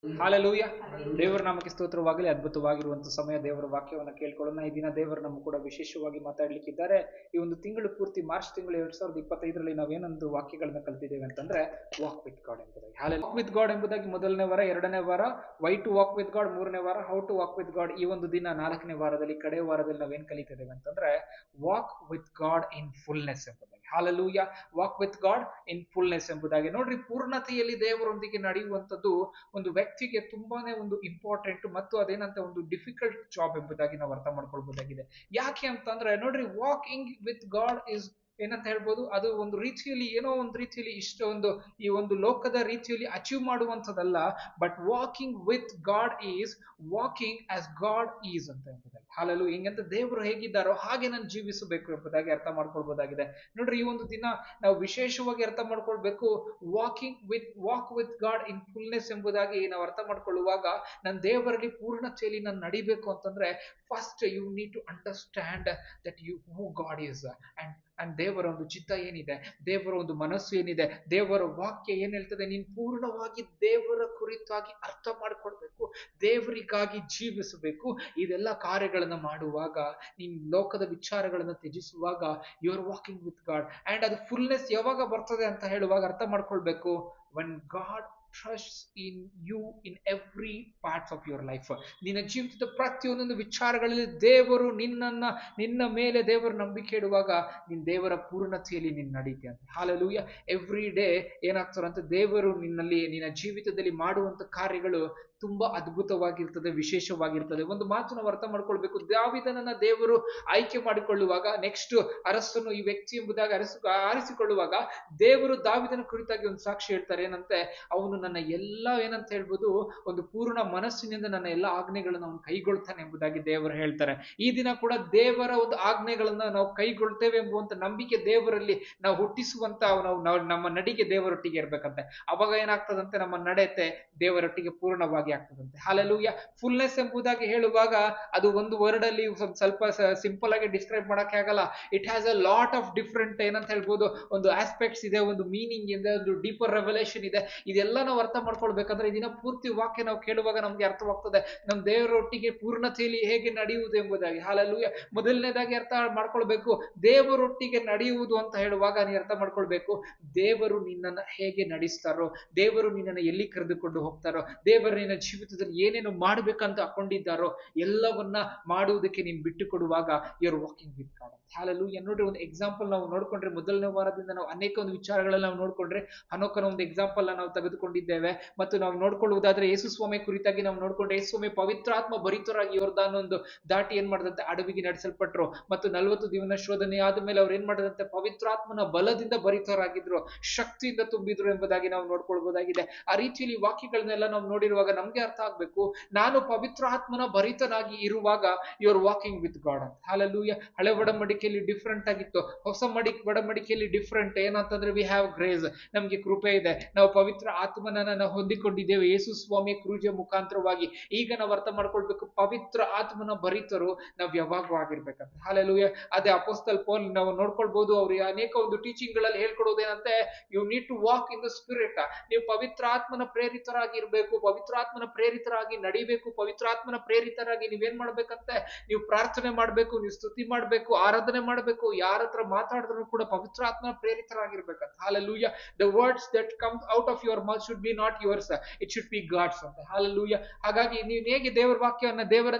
Hallelujah. ದೇವರ ನಾಮಕ್ಕೆ ಸ್ತೋತ್ರವಾಗಲಿ. ಅದ್ಭುತವಾಗಿರುವಂತಹ ಸಮಯ ದೇವರ ವಾಕ್ಯವನ್ನು ಕೇಳ್ಕೊಳ್ಳೋಣ. ಈ ದಿನ ದೇವರು ನಮ್ಮ ಕೂಡ ವಿಶೇಷವಾಗಿ ಮಾತಾಡ್ಲಿಕ್ಕಿದ್ದಾರೆ. ಈ ಒಂದು ತಿಂಗಳು ಪೂರ್ತಿ ಮಾರ್ಚ್ ತಿಂಗಳು 2025ರಲ್ಲಿ ನಾವೇನೊಂದು ವಾಕ್ಯಗಳನ್ನ ಕಲ್ತಿದ್ದೇವೆ ಅಂತಂದ್ರೆ ವಾಕ್ ವಿತ್ ಗಾಡ್ ಎಂಬುದಾಗಿ. ವಾಕ್ ವಿತ್ ಗಾಡ್ ಎಂಬುದಾಗಿ ಮೊದಲನೇ ವಾರ, ಎರಡನೇ ವಾರ why to walk with God, ಮೂರನೇ ವಾರ how to walk with God. ಈ ಒಂದು ದಿನ ನಾಲ್ಕನೇ ವಾರದಲ್ಲಿ, ಕಡೆ ವಾರದಲ್ಲಿ ನಾವೇನ್ ಕಲಿತಿದ್ದೇವೆ ಅಂತಂದ್ರೆ walk with God in fullness ಎಂಬುದಾಗಿ. Hallelujah. Walk with God in fullness ಎಂಬುದಾಗಿ. ನೋಡ್ರಿ, ಪೂರ್ಣತೆಯಲ್ಲಿ ದೇವರೊಂದಿಗೆ ನಡೆಯುವಂಥದ್ದು ಒಂದು ವ್ಯಕ್ತಿಗೆ ತುಂಬಾನೇ ಒಂದು ಇಂಪಾರ್ಟೆಂಟ್ ಮತ್ತು ಅದೇನಂತ ಒಂದು ಡಿಫಿಕಲ್ಟ್ ಜಾಬ್ ಎಂಬುದಾಗಿ ನಾವು ಅರ್ಥ ಮಾಡ್ಕೊಳ್ಬಹುದಾಗಿದೆ. ಯಾಕೆ ಅಂತಂದ್ರೆ ನೋಡ್ರಿ, ವಾಕಿಂಗ್ ವಿತ್ ಗಾಡ್ ಇಸ್ ಏನಂತ ಹೇಳ್ಬೋದು, ಅದು ಒಂದು ರೀತಿಯಲ್ಲಿ ಏನೋ ಒಂದು ರೀತಿಯಲ್ಲಿ ಈ ಒಂದು ಲೋಕದ ರೀತಿಯಲ್ಲಿ ಅಚೀವ್ ಮಾಡುವಂಥದ್ದಲ್ಲ. But walking with God is walking as God is ಅಂತ ಎಂಬುದಾಗಿ. ಹಾಲೆಲೂಯ. ಹಿಂಗಂತ ದೇವರು ಹೇಗಿದ್ದಾರೋ ಹಾಗೆ ನಾನು ಜೀವಿಸಬೇಕು ಎಂಬುದಾಗಿ ಅರ್ಥ ಮಾಡ್ಕೊಳ್ಬಹುದಾಗಿದೆ. ನೋಡ್ರಿ, ಈ ಒಂದು ದಿನ ನಾವು ವಿಶೇಷವಾಗಿ ಅರ್ಥ ಮಾಡ್ಕೊಳ್ಬೇಕು. Walk with God in fullness ಎಂಬುದಾಗಿ ನಾವು ಅರ್ಥ ಮಾಡ್ಕೊಳ್ಳುವಾಗ, ನನ್ನ ದೇವರಲ್ಲಿ ಪೂರ್ಣತೆಯಲ್ಲಿ ನಾನು ನಡಿಬೇಕು ಅಂತಂದ್ರೆ first you need to understand that who God is and ದೇವರ ಒಂದು ಚಿತ್ತ ಏನಿದೆ, ದೇವರ ಒಂದು ಮನಸ್ಸು ಏನಿದೆ, ದೇವರ ವಾಕ್ಯ ಏನ್ ಹೇಳ್ತದೆ, ನೀನು ಪೂರ್ಣವಾಗಿ ದೇವರ ಕುರಿತಾಗಿ ಅರ್ಥ ಮಾಡ್ಕೊಳ್ಬೇಕು, ದೇವರಿಗಾಗಿ ಜೀವಿಸಬೇಕು. ಇದೆಲ್ಲ ಕಾರ್ಯಗಳನ್ನ ಮಾಡುವಾಗ, ನೀನ್ ಲೋಕದ ವಿಚಾರಗಳನ್ನ ತ್ಯಜಿಸುವಾಗ you are walking with God. And ಅದು ಫುಲ್ನೆಸ್ ಯಾವಾಗ ಬರ್ತದೆ ಅಂತ ಹೇಳುವಾಗ ಅರ್ಥ ಮಾಡ್ಕೊಳ್ಬೇಕು, when God trusts in you in every parts of your life. ನಿನ್ನ ಜೀವಿತದ ಪ್ರತಿಯೊಂದೊಂದು ವಿಚಾರಗಳಲ್ಲಿ ದೇವರು ನಿನ್ನ ಮೇಲೆ ದೇವರು ನಂಬಿಕೆ ಇಡುವಾಗ ನಿನ್ನ ದೇವರ ಪೂರ್ಣತೆಯಲ್ಲಿ ನೀನು ನಡೀತೀಯ ಅಂತ. ಹಾಲೆಲೂಯ. ಎವ್ರಿ ಡೇ ಏನಾಗ್ತಾರಂತ, ದೇವರು ನಿನ್ನ ಜೀವಿತದಲ್ಲಿ ಮಾಡುವಂತ ಕಾರ್ಯಗಳು ತುಂಬಾ ಅದ್ಭುತವಾಗಿರ್ತದೆ, ವಿಶೇಷವಾಗಿರ್ತದೆ. ಒಂದು ಮಾತು ನಾವು ಅರ್ಥ ಮಾಡ್ಕೊಳ್ಬೇಕು. ದಾವೀದನನ್ನ ದೇವರು ಆಯ್ಕೆ ಮಾಡಿಕೊಳ್ಳುವಾಗ, ನೆಕ್ಸ್ಟ್ ಅರಸನು ಈ ವ್ಯಕ್ತಿ ಎಂಬುದಾಗಿ ಆರಿಸಿಕೊಳ್ಳುವಾಗ ದೇವರು ದಾವೀದನ ಕುರಿತಾಗಿ ಒಂದು ಸಾಕ್ಷಿ ಹೇಳ್ತಾರೆ. ಏನಂತೆ, ಅವನು ನನ್ನ ಎಲ್ಲ ಏನಂತ ಹೇಳ್ಬೋದು, ಒಂದು ಪೂರ್ಣ ಮನಸ್ಸಿನಿಂದ ನನ್ನ ಎಲ್ಲ ಆಜ್ಞೆಗಳನ್ನು ಅವನು ಕೈಗೊಳ್ತಾನೆ ಎಂಬುದಾಗಿ ದೇವರು ಹೇಳ್ತಾರೆ. ಈ ದಿನ ಕೂಡ ದೇವರ ಒಂದು ಆಜ್ಞೆಗಳನ್ನ ನಾವು ಕೈಗೊಳ್ತೇವೆ ಎಂಬುವಂತ ನಂಬಿಕೆ ದೇವರಲ್ಲಿ ನಾವು ಹುಟ್ಟಿಸುವಂತ ನಮ್ಮ ನಡಿಗೆ ದೇವರೊಟ್ಟಿಗೆ ಇರ್ಬೇಕಂತೆ. ಅವಾಗ ಏನಾಗ್ತದಂತೆ, ನಮ್ಮ ನಡೆತೆ ದೇವರೊಟ್ಟಿಗೆ ಪೂರ್ಣವಾಗಿ ಆಗ್ತದಂತೆ. ಹಾಲೆಲೂಯ. ಫುಲ್ನೆಸ್ ಎಂಬುದಾಗಿ ಹೇಳುವಾಗ ಅದು ಒಂದು ವರ್ಡ್ ಅಲ್ಲಿ ಸ್ವಲ್ಪ ಸಿಂಪಲ್ ಆಗಿ ಡಿಸ್ಕ್ರೈಬ್ ಮಾಡಕ್ಕೆ ಆಗಲ್ಲ. It has a lot of different ಏನಂತ ಹೇಳ್ಬೋದು, ಒಂದು ಆಸ್ಪೆಕ್ಟ್ಸ್ ಇದೆ, ಒಂದು ಮೀನಿಂಗ್ ಇದೆ, ಒಂದು ಡೀಪರ್ ರೆವಲ್ಯೂಷನ್ ಇದೆ. ಇದೆಲ್ಲ ನಾವು ಅರ್ಥ ಮಾಡ್ಕೊಳ್ಬೇಕಂದ್ರೆ ಇದನ್ನ ಪೂರ್ತಿ ವಾಕ್ಯ ನಾವು ಕೇಳುವಾಗ ನಮ್ಗೆ ಅರ್ಥವಾಗ್ತದೆ ನಮ್ಮ ದೇವರೊಟ್ಟಿಗೆ ಪೂರ್ಣತೆಯಲ್ಲಿ ಹೇಗೆ ನಡೆಯುವುದು ಎಂಬುದಾಗಿ. ಹಾಲೆಲೂಯ. ಮೊದಲನೇದಾಗಿ ಅರ್ಥ ಮಾಡ್ಕೊಳ್ಬೇಕು, ದೇವರೊಟ್ಟಿಗೆ ನಡೆಯುವುದು ಅಂತ ಹೇಳುವಾಗ ನೀವು ಅರ್ಥ ಮಾಡ್ಕೊಳ್ಬೇಕು, ದೇವರು ನಿನ್ನನ್ನು ಹೇಗೆ ನಡೆಸ್ತಾರೋ, ದೇವರು ನಿನ್ನನ್ನು ಎಲ್ಲಿ ಕರೆದುಕೊಂಡು ಹೋಗ್ತಾರೋ, ದೇವರು ನಿನ್ನ ಜೀವಿತದಲ್ಲಿ ಏನೇನು ಮಾಡ್ಬೇಕಂತ ಹಾಕೊಂಡಿದ್ದಾರೋ ಎಲ್ಲವನ್ನ ಮಾಡುವುದಕ್ಕೆ ನೀನು ಬಿಟ್ಟು ಕೊಡುವಾಗ you are walking with God. Hallelujah. ನೋಡ್ರಿ, ಒಂದು ಎಕ್ಸಾಂಪಲ್ ನಾವು ನೋಡ್ಕೊಂಡ್ರೆ, ಮೊದಲನೇ ವಾರದಿಂದ ನಾವು ಅನೇಕ ಒಂದು ವಿಚಾರಗಳನ್ನ ನಾವು ನೋಡ್ಕೊಂಡ್ರೆ, ಹನೋಕನ ಒಂದು ಎಕ್ಸಾಂಪಲ್ ನಾವು ತೆಗೆದುಕೊಂಡಿದ್ದೇವೆ. ಮತ್ತು ನಾವು ನೋಡ್ಕೊಳ್ಳುವುದಾದ್ರೆ ಯೇಸು ಸ್ವಾಮಿ ಕುರಿತಾಗಿ ನಾವು ನೋಡ್ಕೊಂಡ್ರೆ, ಯೇಸು ಸ್ವಾಮಿ ಪವಿತ್ರಾತ್ಮ ಭರಿತರಾಗಿ ಯೋರ್ದಾನ್ ಒಂದು ದಾಟಿ ಏನ್ ಮಾಡದಂತೆ ಅಡವಿಗೆ ನಡೆಸಲ್ಪಟ್ರು. ಮತ್ತು 40 ದಿನ ಶೋಧನೆ ಆದ ಮೇಲೆ ಅವ್ರು ಏನ್ ಮಾಡದಂತೆ ಪವಿತ್ರಾತ್ಮನ ಬಲದಿಂದ ಭರಿತರಾಗಿದ್ರು, ಶಕ್ತಿಯಿಂದ ತುಂಬಿದ್ರು ಎಂಬುದಾಗಿ ನಾವು ನೋಡ್ಕೊಳ್ಬಹುದಾಗಿದೆ. ಆ ರೀತಿಯಲ್ಲಿ ವಾಕ್ಯಗಳನ್ನೆಲ್ಲ ನಾವು ನೋಡಿರುವಾಗ ನಮ್ಗೆ ಅರ್ಥ ಆಗ್ಬೇಕು, ನಾನು ಪವಿತ್ರಾತ್ಮನ ಭರಿತನಾಗಿ ಇರುವಾಗ you are walking with God ಅಂತ. ಹಾಲೆಲೂಯ. ಹಳೆ ಒಡಂಬಡಿಕೆಯಲ್ಲಿ ಡಿಫ್ರೆಂಟ್ ಆಗಿತ್ತು, ಹೊಸ ಒಡಂಬಡಿಕೆಯಲ್ಲಿ ಡಿಫ್ರೆಂಟ್. ಏನಂತಂದ್ರೆ ವಿ ಹ್ಯಾವ್ ಗ್ರೇಸ್, ನಮ್ಗೆ ಕೃಪೆ ಇದೆ, ನಾವು ಪವಿತ್ರ ಆತ್ಮನನ್ನ ನಾವು ಹೊಂದಿಕೊಂಡಿದ್ದೇವೆ ಯೇಸು ಸ್ವಾಮಿ ಕ್ರೂಜೆ ಮುಖಾಂತರವಾಗಿ. ಈಗ ನಾವು ಅರ್ಥ ಮಾಡ್ಕೊಳ್ಬೇಕು, ಪವಿತ್ರ ಆತ್ಮನ ಭರಿತರು ನಾವು ಯಾವಾಗೂ ಆಗಿರ್ಬೇಕಂತ. ಹಾಲೆಲೂಯ. ಅದೇ ಅಪೊಸ್ತಲ್ ಪೌಲ್ ನಾವು ನೋಡ್ಕೊಳ್ಬಹುದು, ಅವ್ರಿಗೆ ಅನೇಕ ಒಂದು ಟೀಚಿಂಗ್ ಗಳಲ್ಲಿ ಹೇಳ್ಕೊಡೋದೇನಂತೆ, you need to walk in the spirit. ನೀವು ಪವಿತ್ರಾತ್ಮನ ಪ್ರೇರಿತರಾಗಿ ಇರಬೇಕು, ಪವಿತ್ರಾತ್ಮನ ಪ್ರೇರಿತರಾಗಿ ನಡಿಬೇಕು, ಪವಿತ್ರಾತ್ಮನ ಪ್ರೇರಿತರಾಗಿ ನೀವೇನ್ ಮಾಡ್ಬೇಕಂತೆ, ನೀವು ಪ್ರಾರ್ಥನೆ ಮಾಡ್ಬೇಕು, ನೀವು ಸ್ತುತಿ ಮಾಡ್ಬೇಕು, ಆರಾಧನೆ ಮಾಡ್ಬೇಕು, ಯಾರ ಹತ್ರ ಮಾತಾಡಿದ್ರು ಕೂಡ ಪವಿತ್ರಾತ್ಮನ ಪ್ರೇರಿತರಾಗಿರ್ಬೇಕಂತ. Hallelujah. The words that come out of your mouth should be not yours, it should be God's ಅಂತ. ಹಾಲೆಲೂಯ. ಹಾಗಾಗಿ ನೀನ್ ಹೇಗೆ ದೇವರ ವಾಕ್ಯವನ್ನ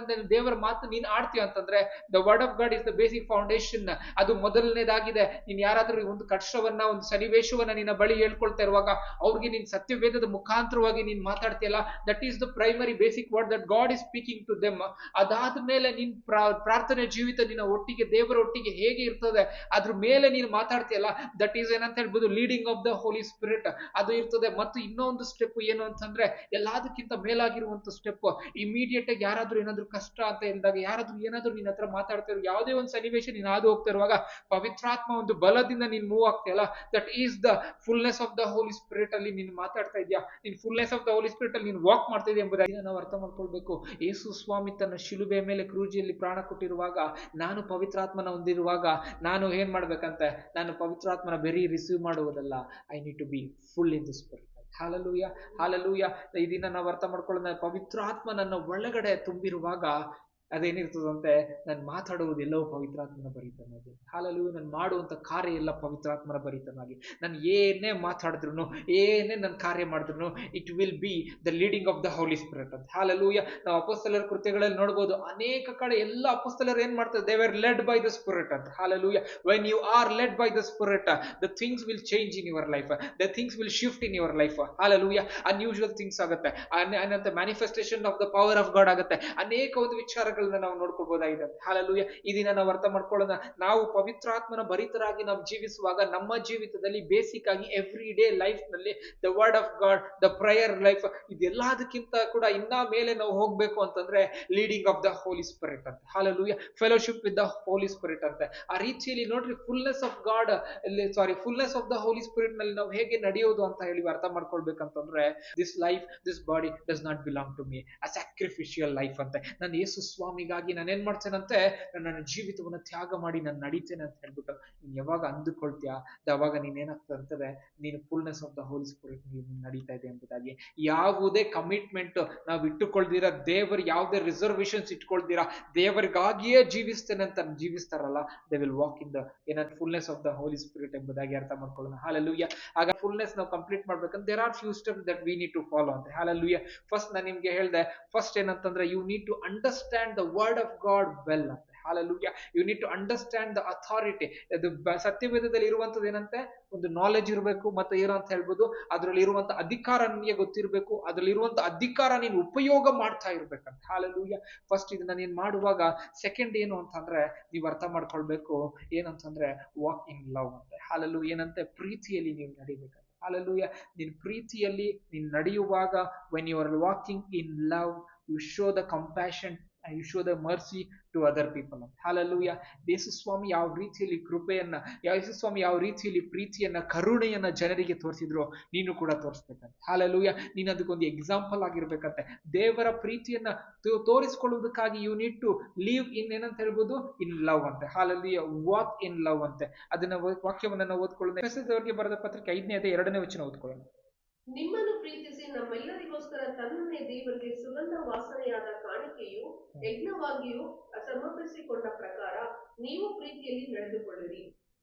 ದೇವರ ಮಾತು ನೀನ್ ಆಡ್ತೀಯ ಅಂತಂದ್ರೆ, the word of God is the basic foundation. ಅದು ಮೊದಲನೇದಾಗಿದೆ. ನೀನ್ ಯಾರಾದ್ರೂ ಒಂದು ಕಷ್ಟವನ್ನ, ಒಂದು ಸನ್ನಿವೇಶವನ್ನ ನಿನ್ನ ಬಳಿ ಹೇಳ್ಕೊಳ್ತಾ ಇರುವಾಗ ಅವ್ರಿಗೆ ನೀನ್ ಸತ್ಯವೇದದ ಮುಖಾಂತರವಾಗಿ ನೀನ್ ಮಾತಾಡ್ತೀಯಲ್ಲ, that is the primary basic word that God is speaking to them. ಅದಾದ ಮೇಲೆ ನೀನ್ ಪ್ರಾರ್ಥನೆ ಜೀವಿತ ನಿನ್ನ ಒಟ್ಟಿಗೆ ದೇವರ ಒಟ್ಟಿಗೆ ಹೇಗೆ ಇರ್ತದೆ ಅದ್ರ ಮೇಲೆ ನೀನು ಮಾತಾಡ್ತೀಯಲ್ಲ, ದಟ್ ಈಸ್ ಏನಂತ ಹೇಳ್ಬೋದು leading of the Holi Spirit, ಅದು ಇರ್ತದೆ. ಮತ್ತು ಇನ್ನೊಂದು ಸ್ಟೆಪ್ ಏನು ಅಂತಂದ್ರೆ, ಎಲ್ಲದಕ್ಕಿಂತ ಮೇಲಾಗಿರುವಂತ ಸ್ಟೆಪ್, ಇಮಿಡಿಯೇಟ್ ಆಗಿ ಯಾರಾದ್ರೂ ಏನಾದ್ರು ಕಷ್ಟ ಅಂತ ಹೇಳಿದಾಗ, ಯಾರಾದ್ರೂ ಏನಾದ್ರೂ ನಿನ್ನ ಹತ್ರ ಮಾತಾಡ್ತಾ ಇರೋ ಯಾವುದೇ ಒಂದು ಸನ್ನಿವೇಶ ನೀನು ಹಾದು ಹೋಗ್ತಾ ಇರುವಾಗ ಪವಿತ್ರಾತ್ಮ ಒಂದು ಬಲದಿಂದ ನೀನ್ ಮೂವ್ ಆಗ್ತೀಯಲ್ಲ, that is the fullness of the Holi spirit ಅಲ್ಲಿ ನೀನು ಮಾತಾಡ್ತಾ ಇದೆಯಾ, ನೀನ್ fullness of the Holi spirit ಅಲ್ಲಿ ನೀನು ವಾಕ್ ಮಾಡ್ತಾ ಇದೆಯಾ ಎಂಬುದಾಗಿ ನಾವು ಅರ್ಥ ಮಾಡ್ಕೊಳ್ಬೇಕು. ಯೇಸು ಸ್ವಾಮಿ ತನ್ನ ಶಿಲುಬೆ ಮೇಲೆ ಕ್ರೂಜಿಯಲ್ಲಿ ಪ್ರಾಣ ಕೊಟ್ಟಿರುವಾಗ, ನಾನು ಪವಿತ್ರಾತ್ಮನ ಹೊಂದಿರುವಾಗ ನಾನು ಏನ್ ಮಾಡ್ಬೇಕಂತೆ, ನಾನು ಪವಿತ್ರಾತ್ಮನ ಬರೀ ರಿಸೀವ್ ಮಾಡುವುದಲ್ಲ, I need to be full in the spirit. Hallelujah, hallelujah. ಈ ದಿನ ನಾವು ಅರ್ಥ ಮಾಡ್ಕೊಳ್ಳೋಣ, ಪವಿತ್ರಾತ್ಮ ನನ್ನ ಒಳಗಡೆ ತುಂಬಿರುವಾಗ ಅದೇನಿರ್ತದಂತೆ, ನಾನು ಮಾತಾಡುವುದೆಲ್ಲವೂ ಪವಿತ್ರಾತ್ಮನ ಭರಿತನಾಗಿ, ಹಾಲೆಲೂಯ, ನಾನು ಮಾಡುವಂತ ಕಾರ್ಯ ಎಲ್ಲ ಪವಿತ್ರಾತ್ಮನ ಭರಿತನಾಗಿ, ನಾನು ಏನೇ ಮಾತಾಡಿದ್ರು, ಏನೇ ನನ್ನ ಕಾರ್ಯ ಮಾಡಿದ್ರು, it will be the leading of the Holi spirit ಅಂತ. ಹಾಲೆಲೂಯ. ನಾವು ಅಪೊಸ್ತಲರ ಕೃತ್ಯಗಳಲ್ಲಿ ನೋಡ್ಬೋದು, ಅನೇಕ ಕಡೆ ಎಲ್ಲ ಅಪೊಸ್ತಲರು ಏನ್ ಮಾಡ್ತಾರೆ, they were led by the spirit ಅಂತ. Hallelujah. When you are led by the spirit, the things will change in your life, the things will shift in your life. Hallelujah. Unusual things ಆಗುತ್ತೆ, manifestation of the power of God ಆಗುತ್ತೆ, ಅನೇಕ ಒಂದು ವಿಚಾರಗಳನ್ನ ನಾವು ನೋಡ್ಕೊಳ್ಬಹುದಾಗಿದೆ. Hallelujah. ಈ ದಿನ ನಾವು ಅರ್ಥ ಮಾಡ್ಕೊಳ್ಳೋಣ, ನಾವು ಪವಿತ್ರಾತ್ಮನ ಭರಿತರಾಗಿ ನಾವು ಜೀವಿಸುವಾಗ ನಮ್ಮ ಜೀವಿತದಲ್ಲಿ ಬೇಸಿಕ್ ಆಗಿ ಎವ್ರಿ ಡೇ ಲೈಫ್ ನಲ್ಲಿ the word of God, the prayer life, ಇದೆಲ್ಲದಕ್ಕಿಂತ ಕೂಡ ಇನ್ನ ಮೇಲೆ ನಾವು ಹೋಗ್ಬೇಕು ಅಂತಂದ್ರೆ leading of the Holi spirit ಅಂತ. Hallelujah. Fellowship with the Holi spirit ಅಂತ. ಆ ರೀತಿಯಲ್ಲಿ ನೋಡ್ರಿ, fullness of God, fullness of the Holi spirit ನಲ್ಲಿ ನಾವು ಹೇಗೆ ನಡೆಯೋದು ಅಂತ ಹೇಳಿ ಅರ್ಥ ಮಾಡ್ಕೊಳ್ಬೇಕಂತಂದ್ರೆ, this life, this body does not belong to me, a sacrificial life ಅಂತ. ನಾನು ಯೇಸು ಸ್ವಾಮಿಗಾಗಿ ನಾನು ಏನ್ ಮಾಡ್ತೇನಂತೆ, ನನ್ನ ಜೀವಿತವನ್ನ ತ್ಯಾಗ ಮಾಡಿ ನಾನು ನಡೀತೇನೆ ಅಂತ ಹೇಳ್ಬಿಟ್ಟು ನೀನ್ ಯಾವಾಗ ಅಂದುಕೊಳ್ತೀಯ, ಅವಾಗ ನೀನ್ ಏನಾಗ್ತದೆ, ನೀನು fullness of the Holi Spirit ನೀನು ನಡೀತಾ ಇದೆ ಎಂಬುದಾಗಿ. ಯಾವುದೇ ಕಮಿಟ್ಮೆಂಟ್ ನಾವು ಇಟ್ಟುಕೊಳ್ದಿರಾ, ದೇವರು ಯಾವುದೇ ರಿಸರ್ವೇಶನ್ಸ್ ಇಟ್ಕೊಳ್ದಿರಾ, ದೇವರಿಗಾಗಿಯೇ ಜೀವಿಸ್ತೇನೆ ಅಂತ ಜೀವಿಸ್ತಾರಲ್ಲ, they will walk in the fullness of the Holi spirit ಎಂಬುದಾಗಿ ಅರ್ಥ ಮಾಡ್ಕೊಳ್ಳೋಣ. ಹಾಲೆಲೂಯ. ಆಗ ಫುಲ್ನೆಸ್ ನಾವು ಕಂಪ್ಲೀಟ್ ಮಾಡ್ಬೇಕಂದ್ರೆ there are few steps that we need to follow ಅಂತ. ಹಾಲೆಲೂಯ. ಫಸ್ಟ್ ನಾನು ನಿಮ್ಗೆ ಹೇಳ್ದೆ, ಫಸ್ಟ್ ಏನಂತಂದ್ರೆ, you need to understand the word of God well ಅಂತ. Hallelujah. You need to understand the authority. ಅದು ಸತ್ಯವೇದದಲ್ಲಿ ಇರುವಂತದ್ದು ಏನಂತೆ, ಒಂದು ನಾಲೆಜ್ ಇರಬೇಕು, ಮತ್ತೆ ಏನೋ ಅಂತ ಹೇಳ್ಬೋದು, ಅದರಲ್ಲಿ ಇರುವಂತ ಅಧಿಕಾರ ನಿನಗೆ ಗೊತ್ತಿರಬೇಕು, ಅದರಲ್ಲಿ ಇರುವಂತ ಅಧಿಕಾರ ನೀನು ಉಪಯೋಗ ಮಾಡ್ತಾ ಇರ್ಬೇಕಂತ. ಹಾಲೆಲೂಯ. ಫಸ್ಟ್ ಇದನ್ನ ನೀನ್ ಮಾಡುವಾಗ, ಸೆಕೆಂಡ್ ಏನು ಅಂತಂದ್ರೆ, ನೀವು ಅರ್ಥ ಮಾಡ್ಕೊಳ್ಬೇಕು ಏನಂತಂದ್ರೆ, ವಾಕ್ ಇನ್ ಲವ್ ಅಂತ. ಹಾಲೆಲೂಯ. ಏನಂತೆ, ಪ್ರೀತಿಯಲ್ಲಿ ನೀವು ನಡಿಬೇಕಂತ. ಹಾಲೆಲೂಯ. ನಿನ್ ಪ್ರೀತಿಯಲ್ಲಿ ನೀನ್ ನಡೆಯುವಾಗ, when you are walking in love, you show the compassion, you show the mercy to other people. Hallelujah. Yesu ಸ್ವಾಮಿ ಯಾವ ರೀತಿಯಲ್ಲಿ ಕೃಪೆಯನ್ನ, ಯೇಸು ಸ್ವಾಮಿ ಯಾವ ರೀತಿಯಲ್ಲಿ ಪ್ರೀತಿಯನ್ನ, ಕರುಣೆಯನ್ನ ಜನರಿಗೆ ತೋರಿಸಿದ್ರು, ನೀನು ಕೂಡ ತೋರಿಸ್ಬೇಕಂತೆ. ಹಾಲೆಲೂಯ. ನೀನು ಅದಕ್ಕೊಂದು ಎಕ್ಸಾಂಪಲ್ ಆಗಿರ್ಬೇಕಂತೆ. ದೇವರ ಪ್ರೀತಿಯನ್ನ ತೋರಿಸಿಕೊಳ್ಳುವುದಕ್ಕಾಗಿ you need to live in, ಏನಂತ ಹೇಳ್ಬೋದು, ಇನ್ ಲವ್ ಅಂತೆ. ಹಾಲೆಲೂಯ. ವಾಕ್ ಇನ್ ಲವ್ ಅಂತೆ. ಅದನ್ನ ವಾಕ್ಯವನ್ನ ನಾವು ಓದ್ಕೊಳ್ಳೋಣ. ಎಫೆಸದವರಿಗೆ ಬರೆದ ಪತ್ರಿಕೆ 5ನೇ ಅಧ್ಯಾಯ 2ನೇ ವಚನ ಓದ್ಕೊಳ್ಳೋಣ. ನಿಮ್ಮನ್ನು ಪ್ರೀತಿಸಿ ನಮ್ಮೆಲ್ಲರಿಗೋಸ್ಕರ ತನ್ನನ್ನೇ ದೇವರಿಗೆ ಸುಗಂಧ ವಾಸನೆಯಾದ ಕಾಣಿಕೆಯು ಯಜ್ಞವಾಗಿಯೂ ಸಮರ್ಪಿಸಿಕೊಂಡ ಪ್ರಕಾರ ನೀವು ಪ್ರೀತಿಯಲ್ಲಿ ನಡೆದುಕೊಳ್ಳಿರಿ.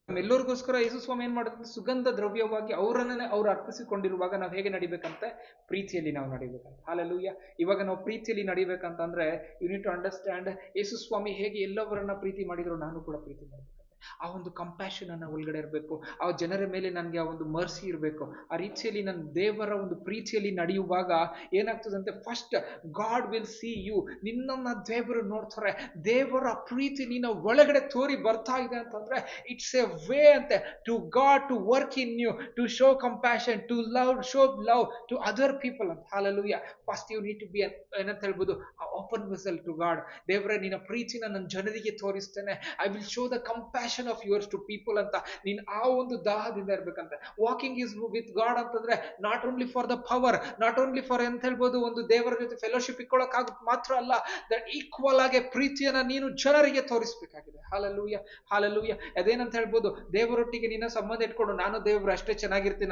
ನಮ್ಮೆಲ್ಲರಿಗೋಸ್ಕರ ಯೇಸು ಸ್ವಾಮಿ ಏನ್ ಮಾಡಿದ್ರೆ, ಸುಗಂಧ ದ್ರವ್ಯವಾಗಿ ಅವರನ್ನೇ ಅವ್ರು ಅರ್ಪಿಸಿಕೊಂಡಿರುವಾಗ ನಾವು ಹೇಗೆ ನಡಿಬೇಕಂತೆ, ಪ್ರೀತಿಯಲ್ಲಿ ನಾವು ನಡಿಬೇಕಂತ. ಹಾಲೆಲೂಯ. ಇವಾಗ ನಾವು ಪ್ರೀತಿಯಲ್ಲಿ ನಡಿಬೇಕಂತಂದ್ರೆ, ಯು ನೀಡ್ ಟು ಅಂಡರ್ಸ್ಟ್ಯಾಂಡ್, ಯೇಸು ಸ್ವಾಮಿ ಹೇಗೆ ಎಲ್ಲವರನ್ನ ಪ್ರೀತಿ ಮಾಡಿದ್ರು, ನಾನು ಕೂಡ ಪ್ರೀತಿ ಮಾಡಬೇಕು. ಆ ಒಂದು ಕಂಪ್ಯಾಷನ್ ಅನ್ನ ಒಳಗಡೆ ಇರಬೇಕು. ಆ ಜನರ ಮೇಲೆ ನನಗೆ ಆ ಒಂದು ಮರ್ಸಿ ಇರಬೇಕು. ಆ ರೀತಿಯಲ್ಲಿ ನನ್ನ ದೇವರ ಒಂದು ಪ್ರೀತಿಯಲ್ಲಿ ನಡೆಯುವಾಗ ಏನಾಗ್ತದಂತೆ, first God will see you. ನಿನ್ನನ್ನ ದೇವರು ನೋಡ್ತಾರೆ. ದೇವರ ಪ್ರೀತಿ ನಿನ್ನ ಒಳಗಡೆ ತೋರಿ ಬರ್ತಾ ಇದೆ ಅಂತಂದ್ರೆ, ಇಟ್ಸ್ ಎ ವೇ ಅಂತೆ to God to work in you, to show compassion, to love, show love to other people ಅಂತ. Hallelujah. First you need to be ಏನಂತ ಹೇಳ್ಬೋದು, ಓಪನ್ ವಿಸಲ್ ಟು ಗಾಡ್. ದೇವರೇ, ನಿನ್ನ ಪ್ರೀತಿನ ನನ್ನ ಜನರಿಗೆ ತೋರಿಸ್ತೇನೆ. I will show the compassion of yours to people ಅಂತ. ನೀನ್ ಆ ಒಂದು ದಾಹದಿಂದ ಇರ್ಬೇಕಂತ. ವಾಕಿಂಗ್ ಇಸ್ ವಿತ್ ಗಾಡ್ ಅಂತಂದ್ರೆ, not only for the power, not only for ಎಂತ ಹೇಳ್ಬೋದು, ಒಂದು ದೇವರ ಜೊತೆ ಫೆಲೋಶಿಪ್ ಇಟ್ಕೊಳ್ಳೋಕ್ಕಾಗ ಮಾತ್ರ ಅಲ್ಲ, ದಟ್ ಈಕ್ವಲ್ ಆಗಿ ಪ್ರೀತಿಯನ್ನ ನೀನು ಜನರಿಗೆ ತೋರಿಸ್ಬೇಕಾಗಿದೆ. ಹಾಲೆಲೂಯ. ಹಾಲೆಲೂಯ. ಅದೇನಂತ ಹೇಳ್ಬೋದು, ದೇವರೊಟ್ಟಿಗೆ ನಿನ್ನ ಸಂಬಂಧ ಇಟ್ಕೊಂಡು, ನಾನು ದೇವರು ಅಷ್ಟೇ ಚೆನ್ನಾಗಿರ್ತೀನಿ,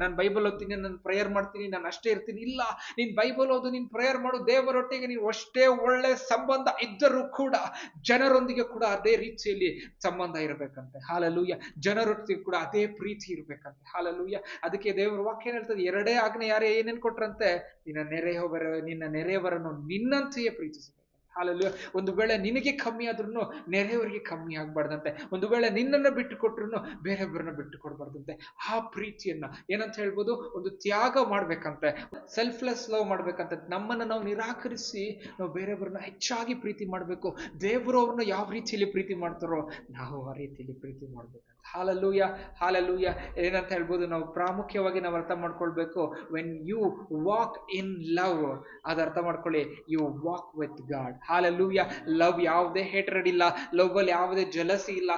ನಾನು ಬೈಬಲ್ ಓದ್ತೀನಿ, ನಾನು ಪ್ರೇಯರ್ ಮಾಡ್ತೀನಿ, ನಾನು ಅಷ್ಟೇ ಇರ್ತೀನಿ. ಇಲ್ಲ, ನೀನ್ ಬೈಬಲ್ ಓದು, ನೀನ್ ಪ್ರೇಯರ್ ಮಾಡು, ದೇವರೊಟ್ಟಿಗೆ ನೀನು ಅಷ್ಟೇ ಒಳ್ಳೆ ಸಂಬಂಧ ಇದ್ದರೂ ಕೂಡ ಜನರೊಂದಿಗೆ ಕೂಡ ಅದೇ ರೀತಿಯಲ್ಲಿ ಸಂಬಂಧ ಇರಬೇಕಂತೆ. ಹಾಲೆಲೂಯ. ಜನರೊಟ್ಟಿಗೆ ಕೂಡ ಅದೇ ಪ್ರೀತಿ ಇರ್ಬೇಕಂತೆ. ಹಾಲೆಲೂಯ. ಅದಕ್ಕೆ ದೇವರ ವಾಕ್ಯ ಏನ್ ಹೇಳ್ತದೆ, ಎರಡೇ ಆಜ್ಞೆ ಯಾರೇ ಏನೇನ್ ಕೊಟ್ರಂತೆ, ನಿನ್ನ ನೆರೆಯವರನ್ನು ನಿನ್ನಂತೆಯೇ ಪ್ರೀತಿಸಬೇಕು. ಹಾಲೆಲೂಯ. ಒಂದು ವೇಳೆ ನಿನಗೆ ಕಮ್ಮಿ ಆದ್ರೂ ನೆರೆಯವರಿಗೆ ಕಮ್ಮಿ ಆಗ್ಬಾರ್ದಂತೆ. ಒಂದು ವೇಳೆ ನಿನ್ನನ್ನು ಬಿಟ್ಟು ಕೊಟ್ರು ಬೇರೆಯವ್ರನ್ನ ಬಿಟ್ಟು ಕೊಡ್ಬಾರ್ದಂತೆ. ಆ ಪ್ರೀತಿಯನ್ನ ಏನಂತ ಹೇಳ್ಬೋದು, ಒಂದು ತ್ಯಾಗ ಮಾಡ್ಬೇಕಂತೆ, ಸೆಲ್ಫ್ಲೆಸ್ ಲವ್ ಮಾಡ್ಬೇಕಂತ. ನಮ್ಮನ್ನ ನಾವು ನಿರಾಕರಿಸಿ ನಾವು ಬೇರೆಯವ್ರನ್ನ ಹೆಚ್ಚಾಗಿ ಪ್ರೀತಿ ಮಾಡ್ಬೇಕು. ದೇವರು ಅವ್ರನ್ನ ಯಾವ ರೀತಿಯಲ್ಲಿ ಪ್ರೀತಿ ಮಾಡ್ತಾರೋ ನಾವು ಆ ರೀತಿಯಲ್ಲಿ ಪ್ರೀತಿ ಮಾಡ್ಬೇಕಂತ. ಹಾಲೆಲೂಯ. ಹಾಲೆಲೂಯ. ಏನಂತ ಹೇಳ್ಬೋದು, ನಾವು ಪ್ರಾಮುಖ್ಯವಾಗಿ ನಾವು ಅರ್ಥ ಮಾಡ್ಕೊಳ್ಬೇಕು, when you walk in love, ಅದು ಅರ್ಥ ಮಾಡ್ಕೊಳ್ಳಿ, you walk with God. Hallelujah. Love ಯಾವುದೇ ಹೇಟ್ರೆಡ್ ಇಲ್ಲ, ಲವ್ ಅಲ್ಲಿ ಯಾವುದೇ ಜಲಸಿ ಇಲ್ಲ,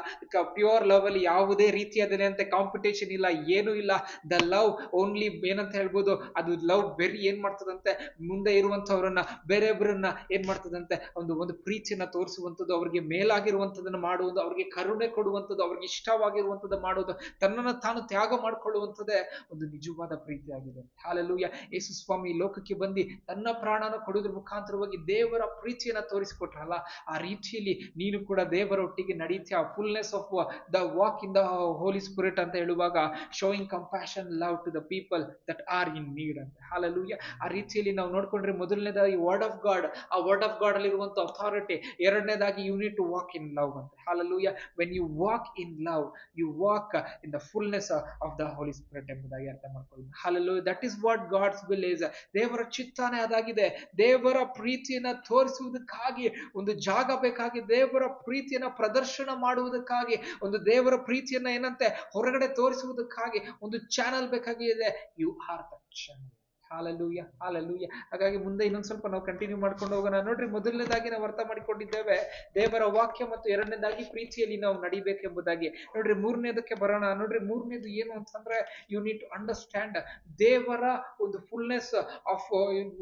ಪ್ಯೂರ್ ಲವ್ ಅಲ್ಲಿ ಯಾವುದೇ ರೀತಿಯಾದಂತೆ ಕಾಂಪಿಟೇಷನ್ ಇಲ್ಲ, ಏನು ಇಲ್ಲ. ದ ಲವ್ ಓನ್ಲಿ ಏನಂತ ಹೇಳ್ಬೋದು, ಅದು ಲವ್ ಬೆರಿ ಏನ್ ಮಾಡ್ತದಂತೆ, ಮುಂದೆ ಇರುವಂತವ್ರನ್ನ ಬೇರೆಯೊಬ್ಬರನ್ನ ಏನ್ ಮಾಡ್ತದಂತೆ, ಒಂದು ಪ್ರೀತಿಯನ್ನ ತೋರಿಸುವಂಥದ್ದು, ಅವ್ರಿಗೆ ಮೇಲಾಗಿರುವಂಥದ್ದನ್ನು ಮಾಡುವುದು, ಅವ್ರಿಗೆ ಕರುಣೆ ಕೊಡುವಂಥದ್ದು, ಅವ್ರಿಗೆ ಇಷ್ಟವಾಗಿ ಪ್ರತಿಯೊಂದು ಮಾಡುವುದು, ತನ್ನನ್ನು ತಾನು ತ್ಯಾಗ ಮಾಡಿಕೊಳ್ಳುವಂಥದ್ದೇ ಒಂದು ನಿಜವಾದ ಪ್ರೀತಿಯಾಗಿದೆ. ಹಾಲೆಲೂಯ. ಯೇಸು ಸ್ವಾಮಿ ಲೋಕಕ್ಕೆ ಬಂದು ತನ್ನ ಪ್ರಾಣನ ಕೊಡುವುದ್ರ ಮುಖಾಂತರವಾಗಿ ದೇವರ ಪ್ರೀತಿಯನ್ನ ತೋರಿಸಿಕೊಟ್ರಲ್ಲ, ಆ ರೀತಿಯಲ್ಲಿ ನೀನು ಕೂಡ ದೇವರೊಟ್ಟಿಗೆ ನಡೀತೀಯ. Fullness of the walk in the Holi spirit ಅಂತ ಹೇಳುವಾಗ showing compassion love to the people that are in need ಅಂತ. ಹಾಲೆಲೂಯ. ಆ ರೀತಿಯಲ್ಲಿ ನಾವು ನೋಡ್ಕೊಂಡ್ರೆ ಮೊದಲನೇದಾಗಿ ವರ್ಡ್ ಆಫ್ ಗಾಡ್, ಆ ವರ್ಡ್ ಆಫ್ ಗಾಡ್ ಅಲ್ಲಿರುವಂತ ಅಥಾರಿಟಿ. ಎರಡನೇದಾಗಿ you need to walk in love ಅಂತ. Hallelujah. When you walk in love, you walk in the fullness of the Holi spirit ಎಂಬುದಾಗಿ ಅರ್ಥ ಮಾಡ್ಕೊಳ್ಳಿ. Hallelujah. That is what God's will is. ದೇವರ ಚಿತ್ತಾನೆ ಅದಾಗಿದೆ. ದೇವರ ಪ್ರೀತಿಯನ್ನ ತೋರಿಸುವುದಕ್ಕಾಗಿ ಒಂದು ಜಾಗ ಬೇಕಾಗಿ, ದೇವರ ಪ್ರೀತಿಯನ್ನ ಪ್ರದರ್ಶನ ಮಾಡುವುದಕ್ಕಾಗಿ, ಒಂದು ದೇವರ ಪ್ರೀತಿಯನ್ನ ಏನಂತೆ ಹೊರಗಡೆ ತೋರಿಸುವುದಕ್ಕಾಗಿ ಒಂದು ಚಾನಲ್ ಬೇಕಾಗಿದೆ. You are the channel. Hallelujah, hallelujah. ಹಾಗಾಗಿ ಮುಂದೆ ಇನ್ನೊಂದು ಸ್ವಲ್ಪ ನಾವು ಕಂಟಿನ್ಯೂ ಮಾಡ್ಕೊಂಡು ಹೋಗೋಣ. ನೋಡ್ರಿ, ಮೊದಲನೇದಾಗಿ ನಾವು ಅರ್ಥ ಮಾಡಿಕೊಂಡಿದ್ದೇವೆ ದೇವರ ವಾಕ್ಯ, ಮತ್ತು ಎರಡನೇದಾಗಿ ಪ್ರೀತಿಯಲ್ಲಿ ನಾವು ನಡಿಬೇಕೆಂಬುದಾಗಿ. ನೋಡ್ರಿ, ಮೂರನೇದಕ್ಕೆ ಬರೋಣ. ನೋಡ್ರಿ, ಮೂರನೇದು ಏನು ಅಂತಂದ್ರೆ ಯು ನೀಡ್ ಟು ಅಂಡರ್ಸ್ಟ್ಯಾಂಡ್ ದೇವರ ಒಂದು fullness of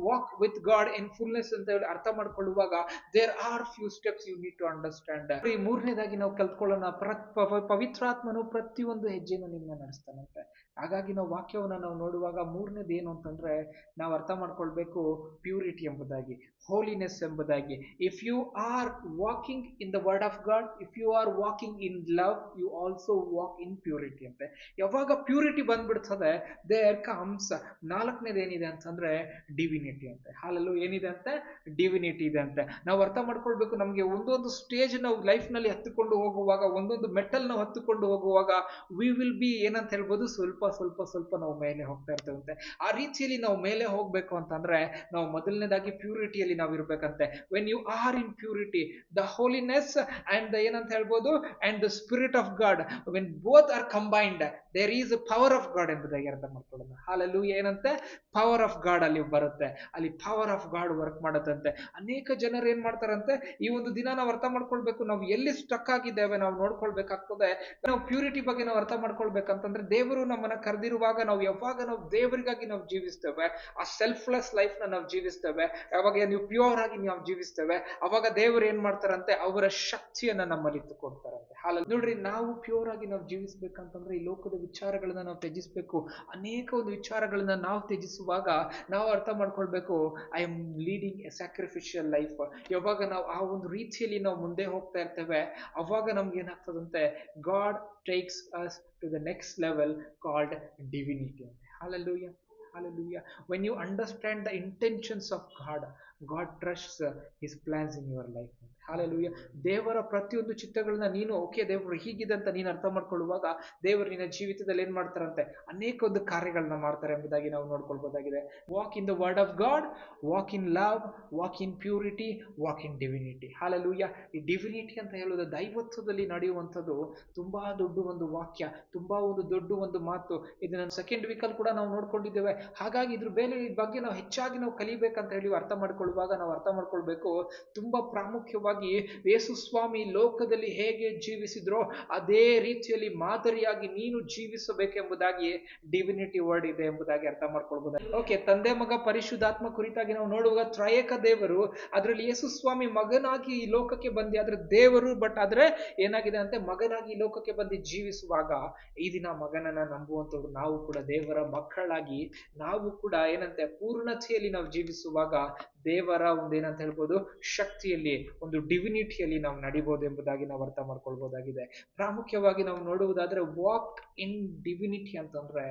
walk with God in fullness ಅಂತ ಹೇಳಿ ಅರ್ಥ ಮಾಡ್ಕೊಳ್ಳುವಾಗ there are few steps you need to understand. ಈ ಮೂರನೇದಾಗಿ ನಾವು ಕಲ್ತ್ಕೊಳ್ಳೋಣ, ಪವಿತ್ರಾತ್ಮನು ಪ್ರತಿಯೊಂದು ಹೆಜ್ಜೆಯನ್ನು ನಿಮ್ಮನ್ನ ನಡೆಸ್ತಾನಂತೆ. ಹಾಗಾಗಿ ನಾವು ವಾಕ್ಯವನ್ನ ನಾವು ನೋಡುವಾಗ ಮೂರನೇದು ಏನು ಅಂತಂದ್ರೆ ನಾವು ಅರ್ಥ ಮಾಡ್ಕೊಳ್ಬೇಕು ಪ್ಯೂರಿಟಿ ಎಂಬುದಾಗಿ, ಹೋಲಿನೆಸ್ ಎಂಬುದಾಗಿ. If you are walking in the word of God, if you are walking in love, you also walk in purity ಅಂತೆ. ಯಾವಾಗ ಪ್ಯೂರಿಟಿ ಬಂದ್ಬಿಡ್ತದೆ, ದೇರ್ ಕಮ್ಸ್ ನಾಲ್ಕನೇದು ಏನಿದೆ ಅಂತಂದ್ರೆ ಡಿವಿನಿಟಿ ಅಂತೆ. ಹಾಲಲ್ಲೂ ಏನಿದೆ ಅಂತೆ? ಡಿವಿನಿಟಿ ಇದೆ ಅಂತೆ. ನಾವು ಅರ್ಥ ಮಾಡ್ಕೊಳ್ಬೇಕು, ನಮಗೆ ಒಂದೊಂದು ಸ್ಟೇಜ್ ನಾವು ಲೈಫ್ ನಲ್ಲಿ ಹತ್ತುಕೊಂಡು ಹೋಗುವಾಗ, ಒಂದೊಂದು ಮೆಟಲ್ ನಾವು ಹತ್ತುಕೊಂಡು ಹೋಗುವಾಗ ವಿ ವಿಲ್ ಬಿ ಏನಂತ ಹೇಳ್ಬೋದು, ಸ್ವಲ್ಪ ಸ್ವಲ್ಪ ಸ್ವಲ್ಪ ನಾವು ಮೇಲೆ ಹೋಗ್ತಾ ಇರ್ತೇವಂತೆ. ಆ ರೀತಿಯಲ್ಲಿ ನಾವು ಮೇಲೆ ಹೋಗ್ಬೇಕು ಅಂತಂದ್ರೆ ನಾವು ಮೊದಲನೇದಾಗಿ ಪ್ಯೂರಿಟಿಯಲ್ಲಿ ನಾವು ಇರ್ಬೇಕಂತೆ. When you are in purity, the holiness and the ಏನಂತ ಹೇಳ್ಬೋದು and the spirit of God, when both are combined there is power of God ಎಂಬುದಾಗಿ ಅರ್ಥ ಮಾಡ್ಕೊಳ್ಳೋಣ. ಹಾಲೆಲೂಯ. ಏನಂತೆ? ಪವರ್ ಆಫ್ ಗಾಡ್ ಅಲ್ಲಿ ಬರುತ್ತೆ, ಅಲ್ಲಿ ಪವರ್ ಆಫ್ ಗಾಡ್ ವರ್ಕ್ ಮಾಡುತ್ತಂತೆ. ಅನೇಕ ಜನರು ಏನ್ ಮಾಡ್ತಾರಂತೆ, ಈ ಒಂದು ದಿನ ನಾವು ಅರ್ಥ ಮಾಡ್ಕೊಳ್ಬೇಕು, ನಾವು ಎಲ್ಲಿ ಸ್ಟಕ್ ಆಗಿದ್ದೇವೆ ನಾವು ನೋಡ್ಕೊಳ್ಬೇಕಾಗ್ತದೆ. ನಾವು ಪ್ಯೂರಿಟಿ ಬಗ್ಗೆ ನಾವು ಅರ್ಥ ಮಾಡ್ಕೊಳ್ಬೇಕಂತಂದ್ರೆ ದೇವರು ನಮ್ಮನ್ನ ಕರೆದಿರುವಾಗ ನಾವು ಯಾವಾಗ ನಾವು ದೇವರಿಗಾಗಿ ನಾವು ಜೀವಿಸ್ತೇವೆ, ಆ ಸೆಲ್ಫ್ಲೆಸ್ ಲೈಫ್ ನಾವು ಜೀವಿಸ್ತೇವೆ, ಯಾವಾಗ ನೀವು ಪ್ಯೂರ್ ಆಗಿ ನಾವು ಜೀವಿಸ್ತೇವೆ, ಅವಾಗ ದೇವರು ಏನ್ ಮಾಡ್ತಾರಂತೆ, ಅವರ ಶಕ್ತಿಯನ್ನ ನಮ್ಮಲ್ಲಿ ಇಟ್ಟುಕೊಡ್ತಾರಂತೆ. ಹಾಲಲ್ಲಿ ನೋಡ್ರಿ, ನಾವು ಪ್ಯೂರ್ ಆಗಿ ನಾವು ಜೀವಿಸ್ಬೇಕಂತಂದ್ರೆ ಈ ಲೋಕದ ವಿಚಾರಗಳನ್ನ ನಾವು ತ್ಯಜಿಸ್ಬೇಕು. ಅನೇಕ ಒಂದು ವಿಚಾರಗಳನ್ನ ನಾವು ತ್ಯಜಿಸುವಾಗ ನಾವು ಅರ್ಥ ಮಾಡ್ಕೊಳ್ಬೇಕು, I am leading A sacrificial life. ಯಾವಾಗ ನಾವು ಆ ಒಂದು ರೀತಿಯಲ್ಲಿ ನಾವು ಮುಂದೆ ಹೋಗ್ತಾ ಇರ್ತೇವೆ, ಅವಾಗ ನಮ್ಗೆ ಏನಾಗ್ತದಂತೆ, god takes us to the next level called divinity. Hallelujah, hallelujah. When you understand the intentions of God, God trusts his plans in your life. Hallelujah. ದೇವರ ಪ್ರತಿಯೊಂದು ಚಿತ್ತಗಳನ್ನ ನೀನು ಓಕೆ ದೇವರು ಹೀಗಿದೆ ಅಂತ ನೀನು ಅರ್ಥ ಮಾಡ್ಕೊಳ್ಳುವಾಗ ದೇವರು ನಿನ್ನ ಜೀವಿತದಲ್ಲಿ ಏನ್ ಮಾಡ್ತಾರಂತೆ, ಅನೇಕ ಒಂದು ಕಾರ್ಯಗಳನ್ನ ಮಾಡ್ತಾರೆ ಎಂಬುದಾಗಿ ನಾವು ನೋಡ್ಕೊಳ್ಬಹುದಾಗಿದೆ. Walk in the word of God, walk in love, walk in purity, walk in divinity. Hallelujah. ಈ ಡಿವಿನಿಟಿ ಅಂತ ಹೇಳೋದು ದೈವತ್ವದಲ್ಲಿ ನಡೆಯುವಂಥದ್ದು ತುಂಬಾ ದೊಡ್ಡ ಒಂದು ವಾಕ್ಯ, ತುಂಬಾ ಒಂದು ದೊಡ್ಡ ಒಂದು ಮಾತು. ಇದನ್ನ ಸೆಕೆಂಡ್ ವೀಕಲ್ಲಿ ಕೂಡ ನಾವು ನೋಡ್ಕೊಂಡಿದ್ದೇವೆ. ಹಾಗಾಗಿ ಇದ್ರ ಬಗ್ಗೆ ನಾವು ಹೆಚ್ಚಾಗಿ ನಾವು ಕಲಿಬೇಕಂತ ಹೇಳಿ ಅರ್ಥ ಮಾಡ್ಕೊಳ್ಳುವಾಗ ನಾವು ಅರ್ಥ ಮಾಡ್ಕೊಳ್ಬೇಕು, ತುಂಬಾ ಪ್ರಾಮುಖ್ಯವಾಗಿ ಯೇಸು ಸ್ವಾಮಿ ಲೋಕದಲ್ಲಿ ಹೇಗೆ ಜೀವಿಸಿದ್ರೋ ಅದೇ ರೀತಿಯಲ್ಲಿ ಮಾದರಿಯಾಗಿ ನೀನು ಜೀವಿಸಬೇಕೆಂಬುದಾಗಿ ಡಿವಿನಿಟಿ ವರ್ಡ್ ಇದೆ ಎಂಬುದಾಗಿ ಅರ್ಥ ಮಾಡ್ಕೊಳ್ಬಹುದು. ಓಕೆ, ತಂದೆ ಮಗ ಪರಿಶುದ್ಧಾತ್ಮ ಕುರಿತಾಗಿ ನಾವು ನೋಡುವಾಗ ತ್ರಯೇಕ ದೇವರು, ಅದರಲ್ಲಿ ಯೇಸು ಸ್ವಾಮಿ ಮಗನಾಗಿ ಈ ಲೋಕಕ್ಕೆ ಬಂದಿ, ಆದ್ರೆ ದೇವರು ಬಟ್ ಆದ್ರೆ ಏನಾಗಿದೆ ಅಂತೆ, ಮಗನಾಗಿ ಈ ಲೋಕಕ್ಕೆ ಬಂದು ಜೀವಿಸುವಾಗ ಈ ದಿನ ಮಗನನ್ನ ನಂಬುವಂತವ್ರು ನಾವು ಕೂಡ ದೇವರ ಮಕ್ಕಳಾಗಿ ನಾವು ಕೂಡ ಏನಂತೆ ಪೂರ್ಣತೆಯಲ್ಲಿ ನಾವು ಜೀವಿಸುವಾಗ ದೇವರ ಒಂದು ಏನಂತ ಹೇಳ್ಬೋದು, ಶಕ್ತಿಯಲ್ಲಿ ಒಂದು ಡಿವಿನಿಟಿಯಲ್ಲಿ ನಾವು ನಡಿಬಹುದು ಎಂಬುದಾಗಿ ನಾವು ಅರ್ಥ ಮಾಡ್ಕೊಳ್ಬಹುದಾಗಿದೆ. ಪ್ರಾಮುಖ್ಯವಾಗಿ ನಾವು ನೋಡುವುದಾದ್ರೆ ವಾಕ್ ಇನ್ ಡಿವಿನಿಟಿ ಅಂತಂದ್ರೆ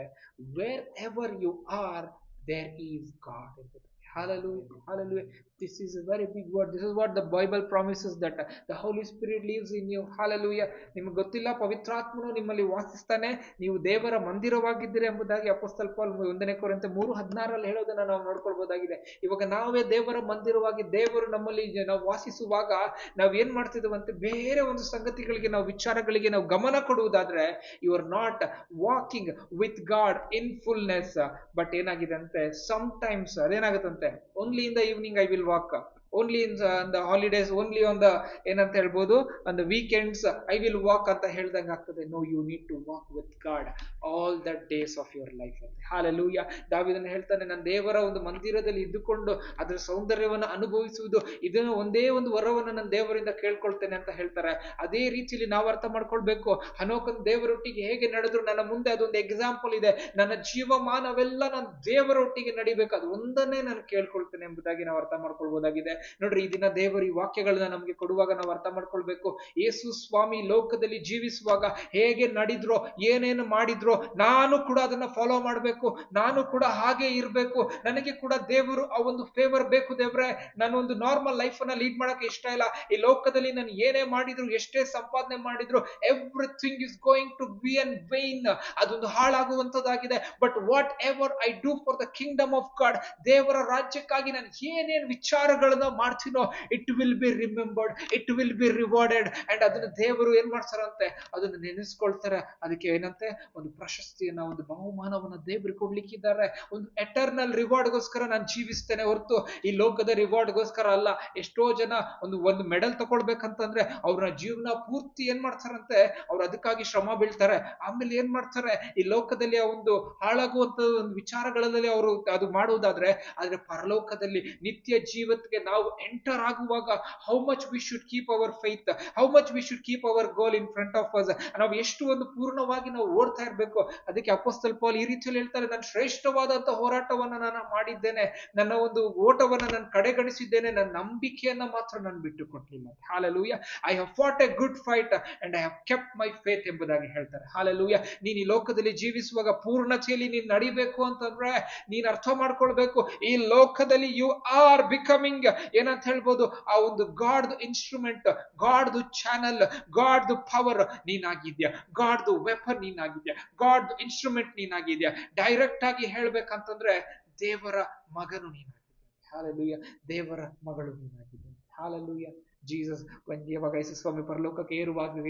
wherever you are there is God ಎಂಬುದು. Hallelujah, hallelujah. This is a very big word. This is what the Bible promises, that the Holy Spirit lives in you. Hallelujah. ನಿಮಗೆ ಗೊತ್ತಿಲ್ಲ, ಪವಿತ್ರಾತ್ಮನು ನಿಮ್ಮಲ್ಲಿ ವಾಸಿಸ್ತಾನೆ, ನೀವು ದೇವರ ಮಂದಿರವಾಗಿದ್ದೀರಿ ಎಂಬುದಾಗಿ ಅಪೊಸ್ತಲ Paul 1 ಕೊರಿಂಥ 3:16 ಹೇಳೋದನ್ನ ನಾವು ನೋಡ್ಕೊಳ್ಬಹುದಾಗಿದೆ. ಇವಾಗ ನಾವೇ ದೇವರ ಮಂದಿರವಾಗಿ ದೇವರು ನಮ್ಮಲ್ಲಿ ನಾವು ವಾಸಿಸುವಾಗ ನಾವು ಏನ್ ಮಾಡ್ತಿದ್ದೇವಂತೆ, ಬೇರೆ ಒಂದು ಸಂಗತಿಗಳಿಗೆ ನಾವು ವಿಚಾರಗಳಿಗೆ ನಾವು ಗಮನ ಕೊಡುವುದಾದ್ರೆ you are not walking with God in fullness. But ಏನಾಗಿದೆ ಅಂತೆ, ಸಮ್ ಟೈಮ್ಸ್ ಅದೇನಾಗುತ್ತಂತೆ, only in the evening I will walk. Only in the holidays, only on the ಏನಂತ ಹೇಳ್ಬೋದು, on the weekends I will walk ಅಂತ ಹೇಳ್ದಂಗೆ ಆಗ್ತದೆ. No, you need to walk with God all the days of your life ಅಂತ. Hallelujah. ದಾವೀದನು ಹೇಳ್ತಾನೆ, ನನ್ನ ದೇವರ ಒಂದು ಮಂದಿರದಲ್ಲಿ ಇದ್ದುಕೊಂಡು ಅದರ ಸೌಂದರ್ಯವನ್ನು ಅನುಭವಿಸುವುದು, ಇದನ್ನು ಒಂದೇ ಒಂದು ವರವನ್ನು ನನ್ನ ದೇವರಿಂದ ಕೇಳ್ಕೊಳ್ತೇನೆ ಅಂತ ಹೇಳ್ತಾರೆ. ಅದೇ ರೀತಿಯಲ್ಲಿ ನಾವು ಅರ್ಥ ಮಾಡ್ಕೊಳ್ಬೇಕು, ಹನೋಕನ ದೇವರೊಟ್ಟಿಗೆ ಹೇಗೆ ನಡೆದ್ರು ನನ್ನ ಮುಂದೆ ಅದೊಂದು ಎಕ್ಸಾಂಪಲ್ ಇದೆ. ನನ್ನ ಜೀವಮಾನವೆಲ್ಲ ನಾನು ದೇವರೊಟ್ಟಿಗೆ ನಡಿಬೇಕು, ಅದು ಒಂದನ್ನೇ ನಾನು ಕೇಳ್ಕೊಳ್ತೇನೆ ಎಂಬುದಾಗಿ ನಾವು ಅರ್ಥ ಮಾಡ್ಕೊಳ್ಬಹುದಾಗಿದೆ. ನೋಡ್ರಿ, ಈ ದಿನ ದೇವರು ಈ ವಾಕ್ಯಗಳನ್ನ ನಮ್ಗೆ ಕೊಡುವಾಗ ನಾವು ಅರ್ಥ ಮಾಡ್ಕೊಳ್ಬೇಕು, ಯೇಸು ಸ್ವಾಮಿ ಲೋಕದಲ್ಲಿ ಜೀವಿಸುವಾಗ ಹೇಗೆ ನಡೆದ್ರೋ, ಏನೇನು ಮಾಡಿದ್ರೋ, ನಾನು ಕೂಡ ಅದನ್ನ ಫಾಲೋ ಮಾಡಬೇಕು, ನಾನು ಕೂಡ ಹಾಗೆ ಇರಬೇಕು. ನನಗೆ ಕೂಡ ದೇವರು ಆ ಒಂದು ಫೇವರ್ ಬೇಕು. ದೇವ್ರೆ, ನಾನು ಒಂದು ನಾರ್ಮಲ್ ಲೈಫ್ ಅನ್ನ ಲೀಡ್ ಮಾಡಕ್ಕೆ ಇಷ್ಟ ಇಲ್ಲ. ಈ ಲೋಕದಲ್ಲಿ ನಾನು ಏನೇ ಮಾಡಿದ್ರು, ಎಷ್ಟೇ ಸಂಪಾದನೆ ಮಾಡಿದ್ರು, everything is going to be in vain, ಅದೊಂದು ಹಾಳಾಗುವಂತದ್ದಾಗಿದೆ. But whatever I do for the kingdom of God, ದೇವರ ರಾಜ್ಯಕ್ಕಾಗಿ ನಾನು ಏನೇನು ವಿಚಾರಗಳನ್ನ ಮಾಡ್ತೀನೋ, it will be remembered, it will be rewarded. And ಅದನ್ನ ದೇವರು ಏನ್ ಮಾಡ್ತಾರಂತೆ, ಅದನ್ನು ನೆನೆಸ್ಕೊಳ್ತಾರೆ. ಅದಕ್ಕೆ ಏನಂತೆ, ಒಂದು ಪ್ರಶಸ್ತಿಯನ್ನ, ಒಂದು ಬಹುಮಾನವನ್ನ ದೇವರು ಕೊಡ್ಲಿಕ್ಕಿದ್ದಾರೆ. ಒಂದು ಎಟರ್ನಲ್ ರಿವಾರ್ಡ್ಗೋಸ್ಕರ ನಾನು ಜೀವಿಸ್ತೇನೆ ಹೊರತು ಈ ಲೋಕದ ರಿವಾರ್ಡ್ಗೋಸ್ಕರ ಅಲ್ಲ. ಎಷ್ಟೋ ಜನ ಒಂದು ಮೆಡಲ್ ತಗೊಳ್ಬೇಕಂತಂದ್ರೆ ಅವ್ರ ಜೀವನ ಪೂರ್ತಿ ಏನ್ ಮಾಡ್ತಾರಂತೆ, ಅವ್ರು ಅದಕ್ಕಾಗಿ ಶ್ರಮ ಬೀಳ್ತಾರೆ. ಆಮೇಲೆ ಏನ್ ಮಾಡ್ತಾರೆ, ಈ ಲೋಕದಲ್ಲಿ ಆ ಒಂದು ಹಾಳಾಗುವಂತ ಒಂದು ವಿಚಾರಗಳಲ್ಲಿ ಅವರು ಅದು ಮಾಡುವುದಾದ್ರೆ, ಆದ್ರೆ ಪರಲೋಕದಲ್ಲಿ ನಿತ್ಯ ಜೀವಕ್ಕೆ ನಾವು ಎಂಟರ್ ಆಗುವಾಗ how much we should keep our faith, how much we should keep our goal in front of us. ನಾವು ಎಷ್ಟು ಒಂದು ಪೂರ್ಣವಾಗಿ ನಾವು ಓಡ್ತಾ ಇರ್ಬೇಕು. ಅದಕ್ಕೆ ಅಪೊಸ್ತಲ ಪೌಲ್ ಈ ರೀತಿಯಲ್ಲಿ ಹೇಳ್ತಾರೆ, ನಾನು ಶ್ರೇಷ್ಠವಾದಂತ ಹೋರಾಟವನ್ನ ನಾನು ಮಾಡಿದ್ದೇನೆ, ನನ್ನ ಒಂದು ಓಟವನ್ನ ನಾನು ಕಡೆಗಣಿಸಿದ್ದೇನೆ, ನನ್ನ ನಂಬಿಕೆಯನ್ನ ಮಾತ್ರ ನಾನು ಬಿಟ್ಟು ಕೊಟ್ಟಿಲ್ಲ. Hallelujah. I have fought a good fight and I have kept my faith ಎಂಬುದಾಗಿ ಹೇಳ್ತಾರೆ. ಹಾಲೆಲೂಯಾ. ನೀನ್ ಈ ಲೋಕದಲ್ಲಿ ಜೀವಿಸುವಾಗ ಪೂರ್ಣತೆಯಲ್ಲಿ ನೀನ್ ನಡಿಬೇಕು ಅಂತಂದ್ರೆ ನೀನ್ ಅರ್ಥ ಮಾಡ್ಕೊಳ್ಬೇಕು, ಈ ಲೋಕದಲ್ಲಿ ಯು ಆರ್ ಬಿಕಮಿಂಗ್ ಏನಂತ ಹೇಳ್ಬೋದು, ಆ ಒಂದು ಗಾಡ್ದು ಇನ್ಸ್ಟ್ರೂಮೆಂಟ್, ಗಾಡ್ದು ಚಾನಲ್, ಗಾಡ್ದು ಪವರ್ ನೀನಾಗಿದ್ಯಾ, ಗಾಡ್ದು ವೆಪನ್ ನೀನಾಗಿದ್ಯಾ, ಗಾಡ್ದು ಇನ್ಸ್ಟ್ರೂಮೆಂಟ್ ನೀನಾಗಿದ್ಯಾ. ಡೈರೆಕ್ಟ್ ಆಗಿ ಹೇಳ್ಬೇಕಂತಂದ್ರೆ ದೇವರ ಮಗನು ನೀನಾಗಿದ್ಯಾ. ಹಾಲೆಲೂಯಾ. ದೇವರ ಮಗಳು ನೀನಾಗಿದ್ಯಾ. ಹಾಲೆಲೂಯಾ. ಜೀಸಸ್ ಯಾವಾಗ ಯೇಸು ಸ್ವಾಮಿ ಪರಲೋಕಕ್ಕೆ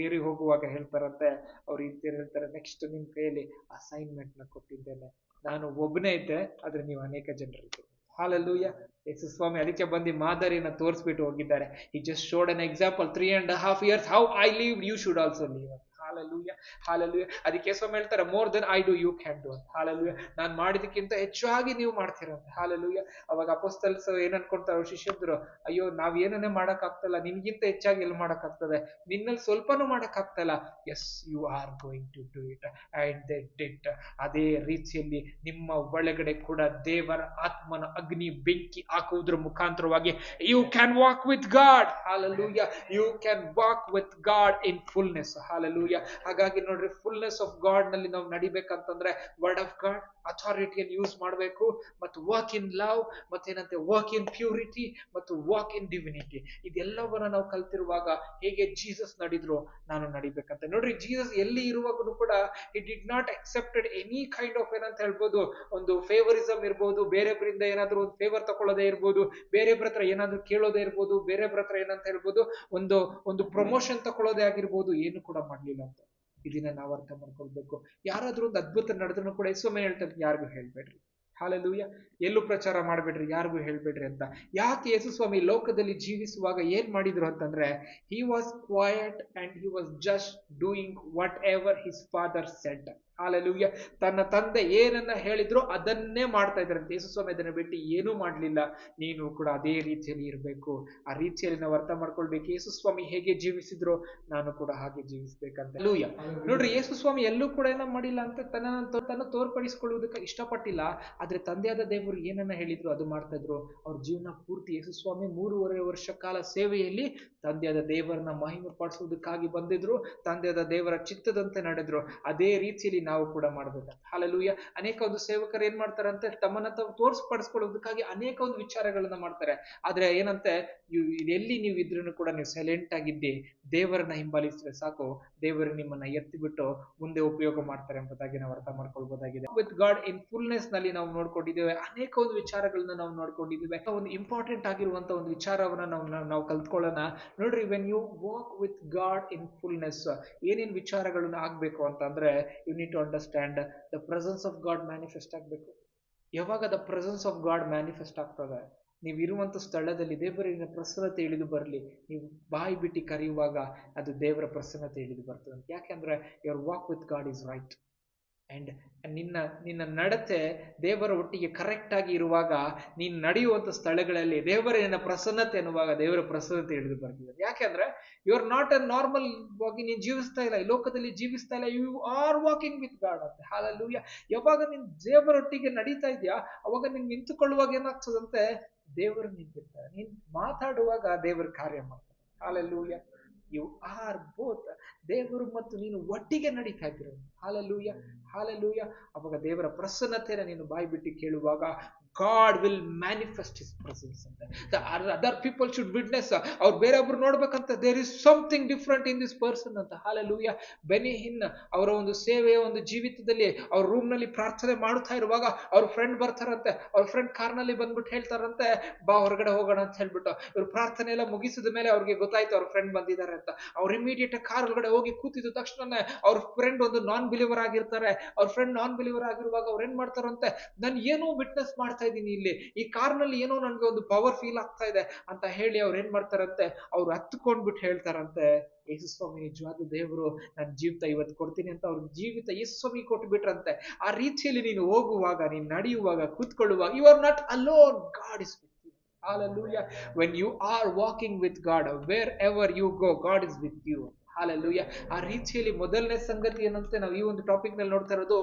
ಏರಿ ಹೋಗುವಾಗ ಹೇಳ್ತಾರಂತೆ, ಅವ್ರು ಹೇಳ್ತಾರೆ, ನೆಕ್ಸ್ಟ್ ನಿಮ್ ಕೈಯಲ್ಲಿ ಅಸೈನ್ಮೆಂಟ್ ನ ಕೊಟ್ಟಿದ್ದೇನೆ. ನಾನು ಒಬ್ಬನೇ ಇದ್ದೆ, ಆದ್ರೆ ನೀವು ಅನೇಕ ಜನರಿದ್ದರು. ಹಾಲೆಲೂಯಾ. ಯೇಸು ಸ್ವಾಮಿ ಅದಕ್ಕೆ ಬಂದು ಮಾದರಿನ ತೋರಿಸ್ಬಿಟ್ಟು ಹೋಗಿದ್ದಾರೆ. He just showed an example, 3.5 years how I lived, you should also live. Hallelujah. Hallelujah. ಅದಕ್ಕೆ ಸ್ವಾಮಿ ಹೇಳ್ತಾರೆ, more then I do you can do ಅಂತ. ಹಾಲೆಲೂಯಾ. ನಾನು ಮಾಡಿದಕ್ಕಿಂತ ಹೆಚ್ಚಾಗಿ ನೀವು ಮಾಡ್ತೀರಂತ. ಹಾಲೆಲೂಯಾ. ಅವಾಗ ಅಪೊಸ್ತಲಸ್ ಏನ್ ಅನ್ಕೊಂತಾರೆ, ಶಿಷ್ಯರು, ಅಯ್ಯೋ ನಾವ್ ಏನನ್ನೇ ಮಾಡಕ್ ಆಗ್ತಲ್ಲ, ನಿನ್ಗಿಂತ ಹೆಚ್ಚಾಗಿ ಎಲ್ಲಿ ಮಾಡಕ್ ಆಗ್ತದೆ, ನಿನ್ನಲ್ಲಿ ಸ್ವಲ್ಪನೂ ಮಾಡಕ್ ಆಗ್ತಲ್ಲ. Yes, you are going to do it and they did. ಅದೇ ರೀತಿಯಲ್ಲಿ ನಿಮ್ಮ ಒಳಗಡೆ ಕೂಡ ದೇವರ ಆತ್ಮನ ಅಗ್ನಿ ಬೆಂಕಿ ಹಾಕುವುದರ ಮುಖಾಂತರವಾಗಿ you can walk with God. Hallelujah. You can walk with God in fullness. Hallelujah. ಹಾಗಾಗಿ ನೋಡ್ರಿ, ಫುಲ್ನೆಸ್ ಆಫ್ ಗಾಡ್ ನಲ್ಲಿ ನಾವು ನಡಿಬೇಕಂತಂದ್ರೆ ವರ್ಡ್ ಆಫ್ ಗಾಡ್ ಅಥಾರಿಟಿಯನ್ನು ಯೂಸ್ ಮಾಡಬೇಕು, ಮತ್ತು ವಾಕ್ ಇನ್ ಲವ್, ಮತ್ತೇನಂತೆ ವಾಕ್ ಇನ್ ಪ್ಯೂರಿಟಿ, ಮತ್ತು ವಾಕ್ ಇನ್ ಡಿವಿನಿಟಿ. ಇದೆಲ್ಲವನ್ನ ನಾವು ಕಲ್ತಿರುವಾಗ ಹೇಗೆ ಜೀಸಸ್ ನಡೆದ್ರು, ನಾನು ನಡಿಬೇಕಂತ. ನೋಡ್ರಿ, ಜೀಸಸ್ ಎಲ್ಲಿ ಇರುವಾಗೂ ಕೂಡ he did not accepted any kind of ಏನಂತ ಹೇಳ್ಬೋದು, ಒಂದು ಫೇವರಿಸಮ್ ಇರ್ಬೋದು, ಬೇರೆಯವರಿಂದ ಏನಾದ್ರೂ ಒಂದು ಫೇವರ್ ತಗೊಳ್ಳೋದೇ ಇರ್ಬೋದು, ಬೇರೆಯವ್ರ ಹತ್ರ ಏನಾದ್ರೂ ಕೇಳೋದೇ ಇರ್ಬೋದು, ಬೇರೆಯವ್ರ ಹತ್ರ ಏನಂತ ಹೇಳ್ಬೋದು, ಒಂದು ಪ್ರಮೋಷನ್ ತಗೊಳ್ಳೋದೇ ಆಗಿರ್ಬೋದು, ಏನು ಕೂಡ ಮಾಡ್ಲಿಲ್ಲ ಅಂತ. ಇದನ್ನ ನಾವು ಅರ್ಥ ಮಾಡ್ಕೊಳ್ಬೇಕು. ಯಾರಾದ್ರೂ ಒಂದು ಅದ್ಭುತ ನಡೆದ್ರು ಕೂಡ ಯೇಸುವೇ ಹೇಳ್ತಾರೆ, ಯಾರಿಗೂ ಹೇಳ್ಬೇಡ್ರಿ. ಹಾಲೆಲೂಯಾ. ಎಲ್ಲೂ ಪ್ರಚಾರ ಮಾಡ್ಬೇಡ್ರಿ, ಯಾರಿಗೂ ಹೇಳ್ಬೇಡ್ರಿ ಅಂತ. ಯಾಕೆ ಯೇಸು ಸ್ವಾಮಿ ಲೋಕದಲ್ಲಿ ಜೀವಿಸುವಾಗ ಏನ್ ಮಾಡಿದ್ರು ಅಂತಂದ್ರೆ, he was quiet and he was just doing whatever his father said. Hallelujah. ತನ್ನ ತಂದೆ ಏನನ್ನ ಹೇಳಿದ್ರು ಅದನ್ನೇ ಮಾಡ್ತಾ ಇದ್ರಂತೆ. ಯೇಸು ಸ್ವಾಮಿ ಅದನ್ನ ಬಿಟ್ಟು ಏನೂ ಮಾಡ್ಲಿಲ್ಲ. ನೀನು ಕೂಡ ಅದೇ ರೀತಿಯಲ್ಲಿ ಇರಬೇಕು. ಆ ರೀತಿಯಲ್ಲಿ ನಾವು ಅರ್ಥ ಮಾಡ್ಕೊಳ್ಬೇಕು. ಯೇಸು ಸ್ವಾಮಿ ಹೇಗೆ ಜೀವಿಸಿದ್ರು, ನಾನು ಕೂಡ ಹಾಗೆ ಜೀವಿಸ್ಬೇಕಂತ. ಹಾಲೆಲೂಯಾ. ನೋಡ್ರಿ, ಯೇಸು ಸ್ವಾಮಿ ಎಲ್ಲೂ ಕೂಡ ಏನ ಮಾಡಿಲ್ಲ ಅಂತ ತನ್ನ ತೋರ್ಪಡಿಸಿಕೊಳ್ಳುವುದಕ್ಕೆ ಇಷ್ಟಪಟ್ಟಿಲ್ಲ. ಆದ್ರೆ ತಂದೆಯಾದ ದೇವರು ಏನನ್ನ ಹೇಳಿದ್ರು ಅದು ಮಾಡ್ತಾ ಇದ್ರು. ಅವ್ರ ಜೀವನ ಪೂರ್ತಿ ಯೇಸು ಸ್ವಾಮಿ 3.5 ವರ್ಷ ಕಾಲ ಸೇವೆಯಲ್ಲಿ ತಂದೆಯಾದ ದೇವರನ್ನ ಮಹಿಮೆ ಪಡಿಸುವುದಕ್ಕಾಗಿ ಬಂದಿದ್ರು. ತಂದೆಯಾದ ದೇವರ ಚಿತ್ತದಂತೆ ನಡೆದ್ರು. ಅದೇ ರೀತಿಯಲ್ಲಿ ನಾವು ಕೂಡ ಮಾಡ್ಬೇಕಂತ. ಹಾಲೆಲೂಯಾ. ಅನೇಕ ಒಂದು ಸೇವಕರು ಏನ್ ಮಾಡ್ತಾರಂತೆ, ತಮ್ಮನ್ನ ತಾವು ತೋರ್ಸ್ಪಡಿಸ್ಕೊಳ್ಳೋದಕ್ಕಾಗಿ ಅನೇಕ ಒಂದು ವಿಚಾರಗಳನ್ನ ಮಾಡ್ತಾರೆ. ಆದ್ರೆ ಏನಂತೆ, ಎಲ್ಲಿ ನೀವು ಇದ್ರೂ ಕೂಡ ನೀವು ಸೈಲೆಂಟ್ ಆಗಿದ್ದಿ, ದೇವರನ್ನ ಹಿಂಬಾಲಿಸಿದ್ರೆ ಸಾಕು, ದೇವರು ನಿಮ್ಮನ್ನ ಎತ್ತಿ ಬಿಟ್ಟು ಮುಂದೆ ಉಪಯೋಗ ಮಾಡ್ತಾರೆ ಎಂಬುದಾಗಿ ನಾವು ಅರ್ಥ ಮಾಡ್ಕೊಳ್ಬಹುದಾಗಿದೆ. ವಿತ್ ಗಾಡ್ ಇನ್ ಫುಲ್ನೆಸ್ ನಲ್ಲಿ ನಾವು ನೋಡ್ಕೊಂಡಿದ್ದೇವೆ. ಅನೇಕ ಒಂದು ವಿಚಾರಗಳನ್ನ ನಾವು ನೋಡ್ಕೊಂಡಿದ್ದೇವೆ. ಒಂದು ಇಂಪಾರ್ಟೆಂಟ್ ಆಗಿರುವಂತ ಒಂದು ವಿಚಾರವನ್ನ ನಾವು ಕಲ್ತ್ಕೊಳ್ಳೋಣ. ನೋಡ್ರಿ, when you walk with God in fullness, ಏನೇನ್ ವಿಚಾರಗಳನ್ನ ಆಗ್ಬೇಕು ಅಂತಂದ್ರೆ, you need to understand the presence of God manifest ಆಗ್ಬೇಕು. ಯಾವಾಗ the presence of God manifest ಆಗ್ತದೆ, ನೀವಿರುವಂಥ ಸ್ಥಳದಲ್ಲಿ ದೇವರಿನ ಪ್ರಸನ್ನತೆ ಇಳಿದು ಬರಲಿ. ನೀವು ಬಾಯಿ ಬಿಟ್ಟು ಕರೆಯುವಾಗ ಅದು ದೇವರ ಪ್ರಸನ್ನತೆ ಇಳಿದು ಬರ್ತದೆ. ಯಾಕೆಂದ್ರೆ your walk with God is right. And ನಿನ್ನ ನಡತೆ ದೇವರ ಒಟ್ಟಿಗೆ ಕರೆಕ್ಟ್ ಆಗಿ ಇರುವಾಗ ನೀನು ನಡೆಯುವಂಥ ಸ್ಥಳಗಳಲ್ಲಿ ದೇವರ ಪ್ರಸನ್ನತೆ ಅನ್ನುವಾಗ ದೇವರ ಪ್ರಸನ್ನತೆ ಇಳಿದು ಬರ್ತದೆ. ಯಾಕೆಂದ್ರೆ you are not a normal ವಾಗಿ ನೀನು ಜೀವಿಸ್ತಾ ಇಲ್ಲ, ಈ ಲೋಕದಲ್ಲಿ ಜೀವಿಸ್ತಾ ಇಲ್ಲ, you are walking with God ಅಂತ. ಹಾಲೆಲೂಯಾ. ಯಾವಾಗ ನೀನು ದೇವರೊಟ್ಟಿಗೆ ನಡೀತಾ ಇದೆಯಾ ಅವಾಗ ನೀನು ನಿಂತುಕೊಳ್ಳುವಾಗ ಏನಾಗ್ತದಂತೆ, ದೇವರು ನಿಂತಿರ್ತಾರೆ. ನೀನು ಮಾತಾಡುವಾಗ ದೇವರ ಕಾರ್ಯ ಮಾಡ್ತಾರೆ. ಹಾಲೆಲೂಯಾ. ಯು ಆರ್ ಬೋತ್, ದೇವರು ಮತ್ತು ನೀನು ಒಟ್ಟಿಗೆ ನಡೀತಾ ಇದ್ದೀರ. Hallelujah, hallelujah. ಅವಾಗ ದೇವರ ಪ್ರಸನ್ನತೆನ ನೀನು ಬಾಯಿ ಬಿಟ್ಟು ಕೇಳುವಾಗ God will manifest his presence ಅಂತ. The other people should witness. ಅವ್ರು ಬೇರೆಯೊಬ್ರು ನೋಡ್ಬೇಕಂತ, there is something different in this person ಅಂತ. ಹಾಲೆಲೂಯಾ. ಬೆನಿ ಹಿನ್ ಅವರ ಒಂದು ಸೇವೆಯ ಒಂದು ಜೀವಿತದಲ್ಲಿ ಅವ್ರ ರೂಮ್ ನಲ್ಲಿ ಪ್ರಾರ್ಥನೆ ಮಾಡುತ್ತಾ ಇರುವಾಗ ಅವ್ರ ಫ್ರೆಂಡ್ ಬರ್ತಾರಂತೆ. ಅವ್ರ ಫ್ರೆಂಡ್ ಕಾರ್ನಲ್ಲಿ ಬಂದ್ಬಿಟ್ಟು ಹೇಳ್ತಾರಂತೆ, ಬಾ ಹೊರಗಡೆ ಹೋಗೋಣ ಅಂತ ಹೇಳ್ಬಿಟ್ಟು. ಇವ್ರು ಪ್ರಾರ್ಥನೆ ಎಲ್ಲ ಮುಗಿಸಿದ ಮೇಲೆ ಅವ್ರಿಗೆ ಗೊತ್ತಾಯ್ತು ಅವ್ರ ಫ್ರೆಂಡ್ ಬಂದಿದ್ದಾರೆ ಅಂತ. ಅವ್ರು ಇಮಿಡಿಯೇಟ್ ಕಾರ್ ಒಳಗಡೆ ಹೋಗಿ ಕೂತಿದ ತಕ್ಷಣ ಅವ್ರ ಫ್ರೆಂಡ್ ಒಂದು ನಾನ್ ಬಿಲೀವರ್ ಆಗಿರ್ತಾರೆ. ಅವ್ರ ಫ್ರೆಂಡ್ ನಾನ್ ಬಿಲೀವರ್ ಆಗಿರುವಾಗ ಅವ್ರು ಏನ್ ಮಾಡ್ತಾರಂತೆ, ನಾನು ಏನೋ ವಿಟ್ನೆಸ್ ಮಾಡ್ತಾ ಇದ್ದೀನಿ ಇಲ್ಲಿ, ಈ ಕಾರ್ನಲ್ಲಿ ಏನೋ ನನ್ಗೆ ಒಂದು ಪವರ್ ಫೀಲ್ ಆಗ್ತಾ ಇದೆ ಅಂತ ಹೇಳಿ ಅವ್ರು ಏನ್ ಮಾಡ್ತಾರಂತೆ, ಅವ್ರು ಹತ್ಕೊಂಡ್ಬಿಟ್ಟು ಹೇಳ್ತಾರಂತೆ, ಯೇಸು ಸ್ವಾಮಿ ನಿಜವಾದ ದೇವರು ನನ್ನ ಜೀವಿತ ಇವತ್ತು ಕೊಡ್ತೀನಿ ಅಂತ ಅವ್ರ ಜೀವಿತ ಯೇಸು ಸ್ವಾಮಿ ಕೊಟ್ಟು ಬಿಟ್ರಂತೆ. ಆ ರೀತಿಯಲ್ಲಿ ನೀನು ಹೋಗುವಾಗ, ನೀನು ನಡೆಯುವಾಗ, ಕೂತ್ಕೊಳ್ಳುವಾಗ, you are not alone, God is with you. Hallelujah. When you are walking with God, wherever you go, God is with you. Hallelujah. ಆ ರೀತಿಯಲ್ಲಿ ಮೊದಲನೇ ಸಂಗತಿ ಏನಂತೆ ನಾವು ಈ ಒಂದು ಟಾಪಿಕ್ ನಲ್ಲಿ ನೋಡ್ತಾ ಇರೋದು,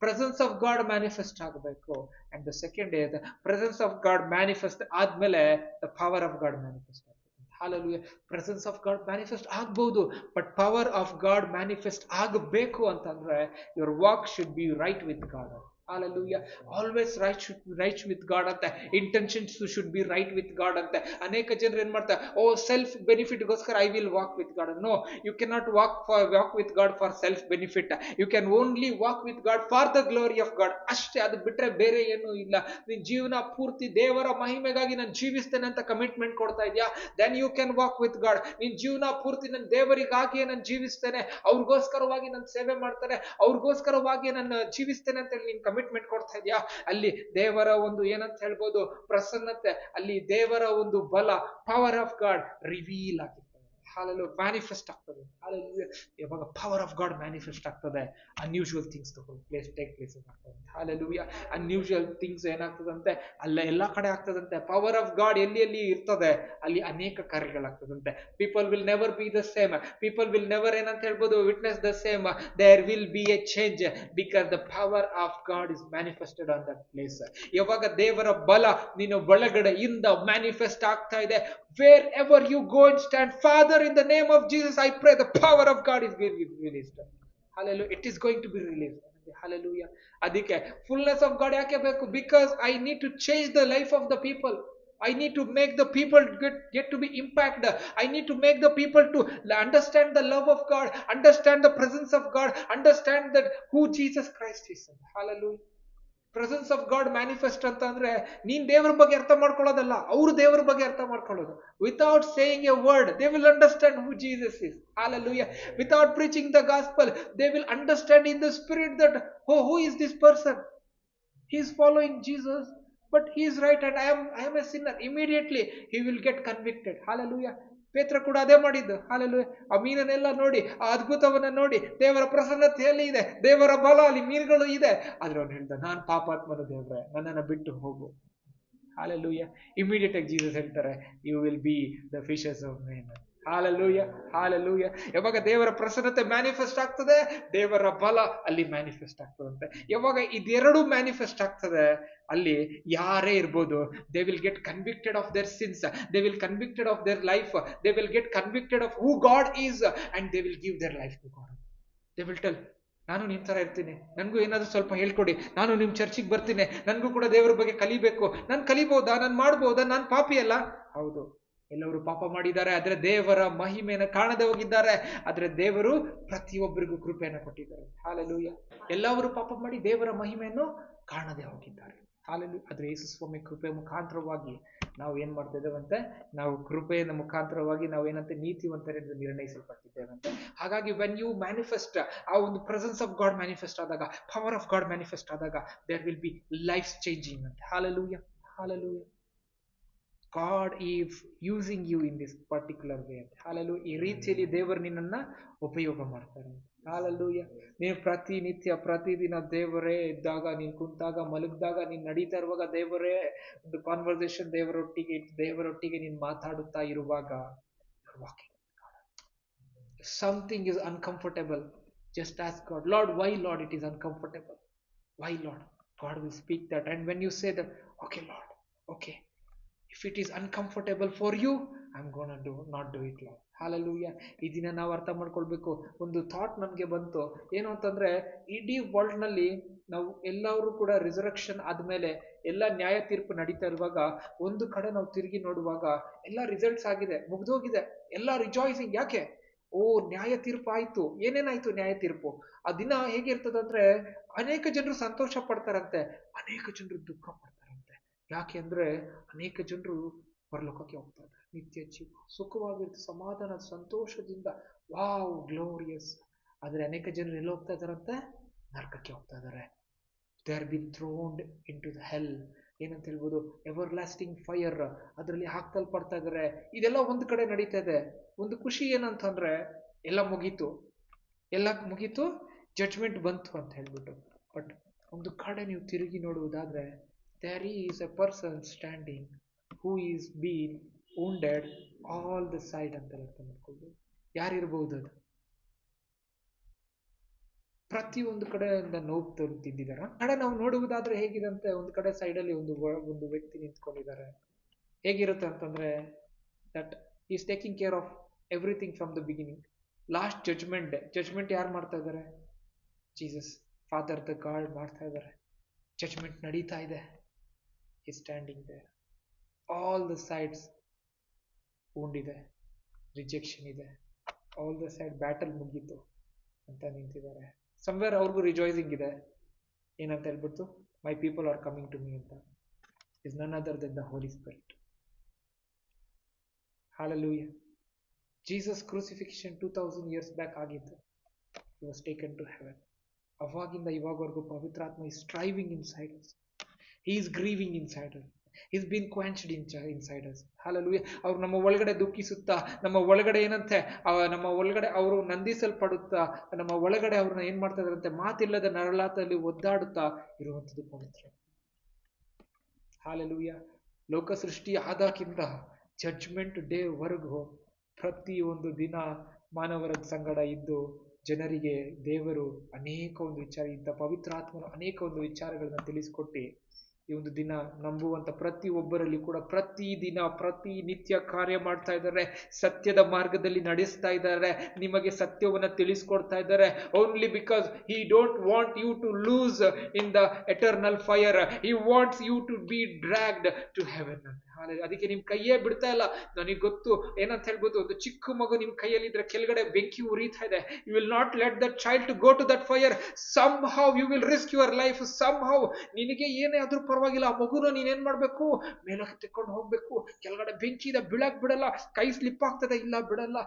ಪ್ರೆಸೆನ್ಸ್ ಆಫ್ ಗಾಡ್ ಮ್ಯಾನಿಫೆಸ್ಟ್ ಆಗಬೇಕು. And the second is presence of God manifest ಆದ್ಮೇಲೆ the power of God manifest ಆಗ್ತದೆ. Hallelujah. Presence of God manifest ಆಗ್ಬಹುದು, but power of God manifest ಆಗಬೇಕು ಅಂತಂದ್ರೆ your walk should be right with God. Hallelujah. Always right with God ಅಂತ. Intentions should be right with God ಅಂತ. ಅನೇಕ ಜನರು ಏನ್ ಮಾಡ್ತಾರೆ, ಓ ಸೆಲ್ಫ್ ಬೆನಿಫಿಟ್ ಗೋಸ್ಕರ I will walk with God. No, you can not walk with God for self benefit. You can only walk with God for the glory of God. ಅಷ್ಟೇ, ಅದು ಬಿಟ್ರೆ ಬೇರೆ ಏನೂ ಇಲ್ಲ. ನಿನ್ ಜೀವನ ಪೂರ್ತಿ ದೇವರ ಮಹಿಮೆಗಾಗಿ ನಾನು ಜೀವಿಸ್ತೇನೆ ಅಂತ ಕಮಿಟ್ಮೆಂಟ್ ಕೊಡ್ತಾ ಇದೆಯಾ, then you can walk with God. ನಿನ್ ಜೀವನ ಪೂರ್ತಿ ನಾನು ದೇವರಿಗಾಗಿಯೇ ನಾನು ಜೀವಿಸ್ತೇನೆ, ಅವ್ರಿಗೋಸ್ಕರವಾಗಿ ನಾನು ಸೇವೆ ಮಾಡ್ತೇನೆ, ಅವ್ರಿಗೋಸ್ಕರವಾಗಿ ನಾನು ಜೀವಿಸ್ತೇನೆ ಅಂತ ಹೇಳಿ ನೀನ್ ಕಮಿಟ್ಮೆಂಟ್ ಕೊಡ್ತಾ ಇದೆಯಾ, ಅಲ್ಲಿ ದೇವರ ಒಂದು ಏನಂತ ಹೇಳ್ಬೋದು, ಪ್ರಸನ್ನತೆ, ಅಲ್ಲಿ ದೇವರ ಒಂದು ಬಲ, ಪವರ್ ಆಫ್ ಗಾಡ್ ರಿವೀಲ್ ಆಗಿದೆ. Hallelujah. ಮ್ಯಾನಿಫೆಸ್ಟ್ ಆಗ್ತದೆ. Hallelujah. ಯಾವಾಗ ಪವರ್ ಆಫ್ ಗಾಡ್ ಮ್ಯಾನಿಫೆಸ್ಟ್ ಆಗ್ತದೆ, ಅನ್ಯೂಶುವಲ್ ಥಿಂಗ್ಸ್ ಟೇಕ್ ಪ್ಲೇಸ್ ಆಗ್ತದೆ. Hallelujah. ಅನ್ಯೂಶುವಲ್ ಥಿಂಗ್ಸ್ ಏನಾಗ್ತದಂತೆ, ಅಲ್ಲ ಎಲ್ಲಾ ಕಡೆ ಆಗ್ತದಂತೆ. ಪವರ್ ಆಫ್ ಗಾಡ್ ಎಲ್ಲಿ ಇರ್ತದೆ ಅಲ್ಲಿ ಅನೇಕ ಕಾರ್ಯಗಳಾಗ್ತದಂತೆ. People will never be the same. People will never ಏನಂತ ಹೇಳ್ಬೋದು, witness the same. There will be a change because the power of God is manifested on that place. ಯಾವಾಗ ದೇವರ ಬಲ ನಿನ್ನ ಒಳಗಡೆಯಿಂದ ಮ್ಯಾನಿಫೆಸ್ಟ್ ಆಗ್ತಾ ಇದೆ, wherever you go and stand, Father, in the name of Jesus, I pray the power of God is being released. Hallelujah. It is going to be released. Hallelujah. ಅದಕ್ಕೆ fullness of God ಯಾಕೆ ಬೇಕು? Because I need to change the life of the people. I need to make the people get to be impacted. I need to make the people to understand the love of God, understand the presence of God, understand that who Jesus Christ is. Hallelujah. Presence of God manifest ಅಂತ ಅಂದ್ರೆ ನೀನ್ ದೇವರ ಬಗ್ಗೆ ಅರ್ಥ ಮಾಡ್ಕೊಳ್ಳೋದಲ್ಲ, ಅವರು ದೇವರ ಬಗ್ಗೆ ಅರ್ಥ ಮಾಡ್ಕೊಳ್ಳೋದು. Without saying A word they will understand who Jesus is. Hallelujah. Without preaching the gospel they will understand in the spirit that, oh, who is this person? He is following Jesus, but he is right and I am a sinner. Immediately he will get convicted. Hallelujah. ಪೇತ್ರ ಕೂಡ ಅದೇ ಮಾಡಿದ್ದು. Hallelujah. ಆ ಮೀನನ್ನೆಲ್ಲ ನೋಡಿ, ಆ ಅದ್ಭುತವನ್ನ ನೋಡಿ, ದೇವರ ಪ್ರಸನ್ನತೆಯಲ್ಲಿ ಇದೆ, ದೇವರ ಬಲ ಅಲ್ಲಿ ಮೀನುಗಳು ಇದೆ, ಆದ್ರೆ ಅವನು ಹೇಳ್ದ, ನಾನ್ ಪಾಪಾತ್ಮನ ದೇವ್ರೆ, ನನ್ನನ್ನು ಬಿಟ್ಟು ಹೋಗು. Hallelujah. ಇಮಿಡಿಯೇಟ್ ಆಗಿ ಜೀಸಸ್ ಹೇಳ್ತಾರೆ, you will be the fishers of men. Hallelujah. Hallelujah. ಯಾವಾಗ ದೇವರ ಪ್ರಸನ್ನತೆ ಮ್ಯಾನಿಫೆಸ್ಟ್ ಆಗ್ತದೆ, ದೇವರ ಬಲ ಅಲ್ಲಿ ಮ್ಯಾನಿಫೆಸ್ಟ್ ಆಗ್ತದಂತೆ. ಯಾವಾಗ ಇದೆರಡು ಮ್ಯಾನಿಫೆಸ್ಟ್ ಆಗ್ತದೆ, ಅಲ್ಲಿ ಯಾರೇ ಇರ್ಬೋದು, they will get convicted of their sins, they will convicted of their life, they will get convicted of who God is and they will give their life to God. They will tell, ನಾನು ನಿಮ್ ತರ ಇರ್ತೀನಿ, ನನ್ಗೂ ಏನಾದ್ರು ಸ್ವಲ್ಪ ಹೇಳ್ಕೊಡಿ, ನಾನು ನಿಮ್ ಚರ್ಚಿಗೆ ಬರ್ತೀನಿ, ನನ್ಗೂ ಕೂಡ ದೇವರ ಬಗ್ಗೆ ಕಲಿಬೇಕು. ನಾನು ಕಲಿಬಹುದಾ? ನಾನು ಮಾಡ್ಬೋದಾ? ನಾನು ಪಾಪಿ ಅಲ್ಲ? ಹೌದು, ಎಲ್ಲವರು ಪಾಪ ಮಾಡಿದ್ದಾರೆ, ಆದ್ರೆ ದೇವರ ಮಹಿಮೆಯನ್ನು ಕಾಣದೆ ಹೋಗಿದ್ದಾರೆ. ಆದ್ರೆ ದೇವರು ಪ್ರತಿಯೊಬ್ಬರಿಗೂ ಕೃಪೆಯನ್ನು ಕೊಟ್ಟಿದ್ದಾರೆ. Hallelujah. ಎಲ್ಲವರು ಪಾಪ ಮಾಡಿ ದೇವರ ಮಹಿಮೆಯನ್ನು ಕಾಣದೆ ಹೋಗಿದ್ದಾರೆ. Hallelujah. ಆದ್ರೆ ಯೇಸು ಸ್ವಾಮಿ ಕೃಪೆ ಮುಖಾಂತರವಾಗಿ ನಾವು ಏನ್ ಮಾಡ್ತಾ ಇದ್ದೇವಂತೆ, ನಾವು ಕೃಪೆಯ ಮುಖಾಂತರವಾಗಿ ನಾವೇನಂತೆ ನೀತಿವಂತರೆಂದು ನಿರ್ಣಯಿಸಲ್ಪಟ್ಟಿದ್ದೇವಂತೆ. ಹಾಗಾಗಿ ವೆನ್ ಯು ಮ್ಯಾನಿಫೆಸ್ಟ್, ಆ ಒಂದು ಪ್ರೆಸೆನ್ಸ್ ಆಫ್ ಗಾಡ್ ಮ್ಯಾನಿಫೆಸ್ಟ್ ಆದಾಗ, ಪವರ್ ಆಫ್ ಗಾಡ್ ಮ್ಯಾನಿಫೆಸ್ಟ್ ಆದಾಗ, there will be life changing ಅಂತ. Hallelujah. Hallelujah. God is using you in this particular way. Hallelujah. ಈ ರೀತಿಯಲ್ಲಿ ದೇವರು ನಿನ್ನನ್ನ ಉಪಯೋಗ ಮಾಡ್ತಾರೆ. Hallelujah. ನೀನು ಪ್ರತಿನಿತ್ಯ ಪ್ರತಿದಿನ ದೇವರೇ ಇದ್ದಾಗ, ನೀನು ಕುಂತಾಗ, ಮಲಗಿದಾಗ, ನೀನು ನಡೀತಾ ಇರುವಾಗ ದೇವರೇ ಒಂದು ಕಾನ್ವರ್ಸೇಷನ್ ದೇವರೊಟ್ಟಿಗೆ ನೀನು ಮಾತಾಡುತ್ತಾ ಇರುವಾಗ walking. Something is uncomfortable. Just ask God, Lord, why, Lord, it is uncomfortable? Why, Lord? God will speak that. And when you say that, okay, Lord, okay. If it is uncomfortable for you, I'm gonna not do it, Lord. Hallelujah. ಈ ದಿನ ನಾವು ಅರ್ಥ ಮಾಡ್ಕೊಳ್ಬೇಕು. ಒಂದು thought ನಮಗೆ ಬಂತು, ಏನು ಅಂತಂದ್ರೆ, ಇಡೀ ವರ್ಲ್ಡ್ ನಲ್ಲಿ ನಾವು ಎಲ್ಲರೂ ಕೂಡ ರಿಸರಕ್ಷನ್ ಆದ್ಮೇಲೆ ಎಲ್ಲ ನ್ಯಾಯ ತೀರ್ಪು ನಡೀತಾ ಇರುವಾಗ ಒಂದು ಕಡೆ ನಾವು ತಿರುಗಿ ನೋಡುವಾಗ ಎಲ್ಲ ರಿಸಲ್ಟ್ಸ್ ಆಗಿದೆ, ಮುಗ್ದೋಗಿದೆ, ಎಲ್ಲ ರಿಜಾಯ್ಸಿಂಗ್. ಯಾಕೆ? ಓ, ನ್ಯಾಯ ತೀರ್ಪು ಆಯ್ತು. ಏನೇನಾಯ್ತು ನ್ಯಾಯ ತೀರ್ಪು? ಆ ದಿನ ಹೇಗಿರ್ತದಂದ್ರೆ, ಅನೇಕ ಜನರು ಸಂತೋಷ ಪಡ್ತಾರಂತೆ, ಅನೇಕ ಜನರು ದುಃಖ ಪಡ್ತಾರಂತೆ. ಯಾಕೆ ಅಂದ್ರೆ ಅನೇಕ ಜನರು ಪರಲೋಕಕ್ಕೆ ಹೋಗ್ತಾ ಇದ್ದಾರೆ, ನಿತ್ಯ ಜೀವ, ಸುಖವಾಗಿರುತ್ತೆ, ಸಮಾಧಾನ, ಸಂತೋಷದಿಂದ, ವಾವ್, ಗ್ಲೋರಿಯಸ್. ಆದ್ರೆ ಅನೇಕ ಜನರು ಎಲ್ಲಿ ಹೋಗ್ತಾ ಇದಾರಂತೆ? ನರಕಕ್ಕೆ ಹೋಗ್ತಾ ಇದ್ದಾರೆ. They are been thrown into the hell. ಏನಂತ ಹೇಳ್ಬೋದು? ಎವರ್ ಲಾಸ್ಟಿಂಗ್ ಫೈರ್, ಅದರಲ್ಲಿ ಹಾಕ್ತಲ್ಪಡ್ತಾ ಇದ್ದಾರೆ. ಇದೆಲ್ಲ ಒಂದು ಕಡೆ ನಡೀತಾ ಇದೆ. ಒಂದು ಖುಷಿ ಏನಂತಂದ್ರೆ, ಎಲ್ಲ ಮುಗೀತು, ಜಡ್ಜ್ಮೆಂಟ್ ಬಂತು ಅಂತ ಹೇಳ್ಬಿಟ್ಟು. ಬಟ್ ಒಂದು ಕಡೆ ನೀವು ತಿರುಗಿ ನೋಡುವುದಾದ್ರೆ, there is a person standing who is being wounded all the side ಅಂತ ಅರ್ಥ ಮಾಡ್ಕೊಳ್ಬೋದು. ಯಾರಿರ್ಬಹುದು ಅದು? ಪ್ರತಿಯೊಂದು ಕಡೆಯಿಂದ ನೋವು ತಿಂದಿದಾರ. ಕಡೆ ನಾವು ನೋಡುವುದಾದ್ರೆ ಹೇಗಿದಂತೆ, ಒಂದು ಕಡೆ ಸೈಡಲ್ಲಿ ಒಂದು ವ್ಯಕ್ತಿ ನಿಂತ್ಕೊಂಡಿದ್ದಾರೆ. ಹೇಗಿರುತ್ತೆ ಅಂತಂದ್ರೆ, that is taking care of everything from the beginning. Last judgement ಯಾರು ಮಾಡ್ತಾ ಇದ್ದಾರೆ? ಜೀಸಸ್, ಫಾದರ್ ದ ಗಾಡ್ ಮಾಡ್ತಾ ಇದ್ದಾರೆ. ಜಡ್ಜ್ಮೆಂಟ್ ನಡೀತಾ ಇದೆ. He's standing there. All the sides wound ಇದೆ, ರಿಜೆಕ್ಷನ್ ಇದೆ, all the side ಬ್ಯಾಟಲ್ ಮುಗೀತು ಅಂತ ನಿಂತಿದ್ದಾರೆ. ಸಮ್ವೇರ್ ಅವ್ರಿಗೂ ರಿಜಾಯ್ಸಿಂಗ್ ಇದೆ. ಏನಂತ ಹೇಳ್ಬಿಟ್ಟು, my people are coming to me ಅಂತ. Is none other than the Holi spirit. Hallelujah. Jesus crucifixion 2000 years back ಆಗಿತ್ತು. He was taken to heaven. ಅವಾಗಿಂದ ಇವಾಗವರೆಗೂ ಪವಿತ್ರಾತ್ಮ is striving inside us. He is grieving inside us. He's been quenched inside us. Hallelujah. ಅವ್ರು ನಮ್ಮ ಒಳಗಡೆ ದುಃಖಿಸುತ್ತಾ, ನಮ್ಮ ಒಳಗಡೆ ಏನಂತೆ, ನಮ್ಮ ಒಳಗಡೆ ಅವರು ನಂದಿಸಲ್ಪಡುತ್ತಾ, ನಮ್ಮ ಒಳಗಡೆ ಅವ್ರನ್ನ ಏನ್ ಮಾಡ್ತಾ ಇದಾರಂತೆ, ಮಾತಿಲ್ಲದ ನರಳಾತಲ್ಲಿ ಒದ್ದಾಡುತ್ತಾ ಇರುವಂಥದ್ದು ಪವಿತ್ರ. Hallelujah. ಲೋಕ ಸೃಷ್ಟಿ ಆದಾಗಿಂದ ಜಡ್ಜ್ಮೆಂಟ್ ಡೇ ವರೆಗೂ ಪ್ರತಿಯೊಂದು ದಿನ ಮಾನವರ ಸಂಗಡ ಇದ್ದು ಜನರಿಗೆ ದೇವರು ಅನೇಕ ಒಂದು ವಿಚಾರ, ಇಂಥ ಪವಿತ್ರಾತ್ಮನು ಅನೇಕ ಒಂದು ವಿಚಾರಗಳನ್ನ ತಿಳಿಸ್ಕೊಟ್ಟು ಈ ಒಂದು ದಿನ ನಂಬುವಂತ ಪ್ರತಿಯೊಬ್ಬರಲ್ಲಿ ಕೂಡ ಪ್ರತಿದಿನ ಪ್ರತಿನಿತ್ಯ ಕಾರ್ಯ ಮಾಡ್ತಾ ಇದ್ದಾರೆ. ಸತ್ಯದ ಮಾರ್ಗದಲ್ಲಿ ನಡೆಸ್ತಾ ಇದ್ದಾರೆ. ನಿಮಗೆ ಸತ್ಯವನ್ನ ತಿಳಿಸ್ಕೊಡ್ತಾ ಇದ್ದಾರೆ. Only because he don't want you to lose in the eternal fire. He wants you to be dragged to heaven. ಅದಕ್ಕೆ ನಿಮ್ ಕೈಯೇ ಬಿಡ್ತಾ ಇಲ್ಲ. ನನಗೆ ಗೊತ್ತು ಏನಂತ ಹೇಳ್ಬೋದು, ಒಂದು ಚಿಕ್ಕ ಮಗು ನಿಮ್ ಕೈಯಲ್ಲಿ ಇದ್ರೆ ಕೆಳಗಡೆ ಬೆಂಕಿ ಉರಿತಾ ಇದೆ. You will not let that child to go to that fire. Somehow you will risk your life. Somehow ನಿನಗೆ ಏನೇ ಆದ್ರೂ ಪರವಾಗಿಲ್ಲ, ಆ ಮಗುನ ನೀನೇನ್ ಮಾಡ್ಬೇಕು, ಮೇಲಕ್ಕೆ ತೆಕ್ಕೊಂಡು ಹೋಗ್ಬೇಕು. ಕೆಳಗಡೆ ಬೆಂಕಿ ಇದೆ, ಬಿಡಕ್ ಬಿಡಲ್ಲ. ಕೈ ಸ್ಲಿಪ್ ಆಗ್ತದೆ, ಇಲ್ಲ ಬಿಡಲ್ಲ.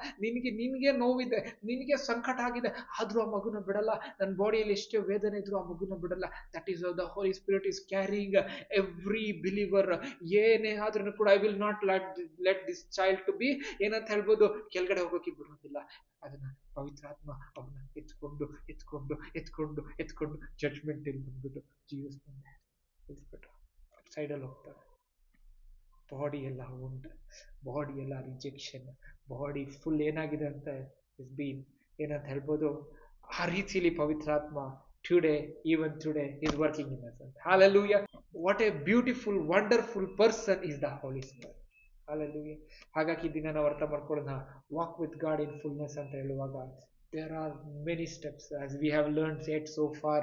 ನಿನ್ಗೆ ನೋವಿದೆ, ನಿನಗೆ ಸಂಕಟ ಆಗಿದೆ, ಆದ್ರೂ ಆ ಮಗುನ ಬಿಡಲ್ಲ. ನನ್ನ ಬಾಡಿಯಲ್ಲಿ ಎಷ್ಟೇ ವೇದನೆ ಇದ್ರು ಆ ಮಗುನ ಬಿಡಲ್ಲ. That is the Holi spirit is carrying every believer. ಏನೇ ಆದ್ರೂ ಕೂಡ I will not let this child to be ಏನಂತ ಹೇಳ್ಬೋದು, ಕೆಳಗಡೆ ಹೋಗೋಕೆ ಬಿಡೋದಿಲ್ಲ. ಅದನ್ನ ಪವಿತ್ರಾತ್ಮ ಅವನ್ನ ಎತ್ಕೊಂಡು ಜಡ್ಜ್ಮೆಂಟ್ ಇಲ್ಲಿ ಬಂದ್ಬಿಟ್ಟು ಜೀವಿಸ್ತಾನೆ. ಸೈಡಲ್ಲಿ ಹೋಗ್ತಾರೆ. ಬಾಡಿ ಎಲ್ಲ ಉಂಟು, ಬಾಡಿ ಎಲ್ಲ ರಿಜೆಕ್ಷನ್, ಬಾಡಿ ಫುಲ್ ಏನಾಗಿದೆ ಅಂತ ಇಸ್ ಬೀನ್ ಏನಂತ ಹೇಳ್ಬೋದು. ಆ ರೀತಿಯಲ್ಲಿ ಪವಿತ್ರಾತ್ಮ even today is working in us. Hallelujah. What a beautiful, wonderful person is the Holy Spirit. Hallelujah. ಹಾಗಾಗಿ ದಿನ ನಾವು ಅರ್ಥ ಮಾಡ್ಕೊಳ್ಳೋಣ. Walk with God in fullness ಅಂತ ಹೇಳುವಾಗ there are many steps as we have learned yet so far.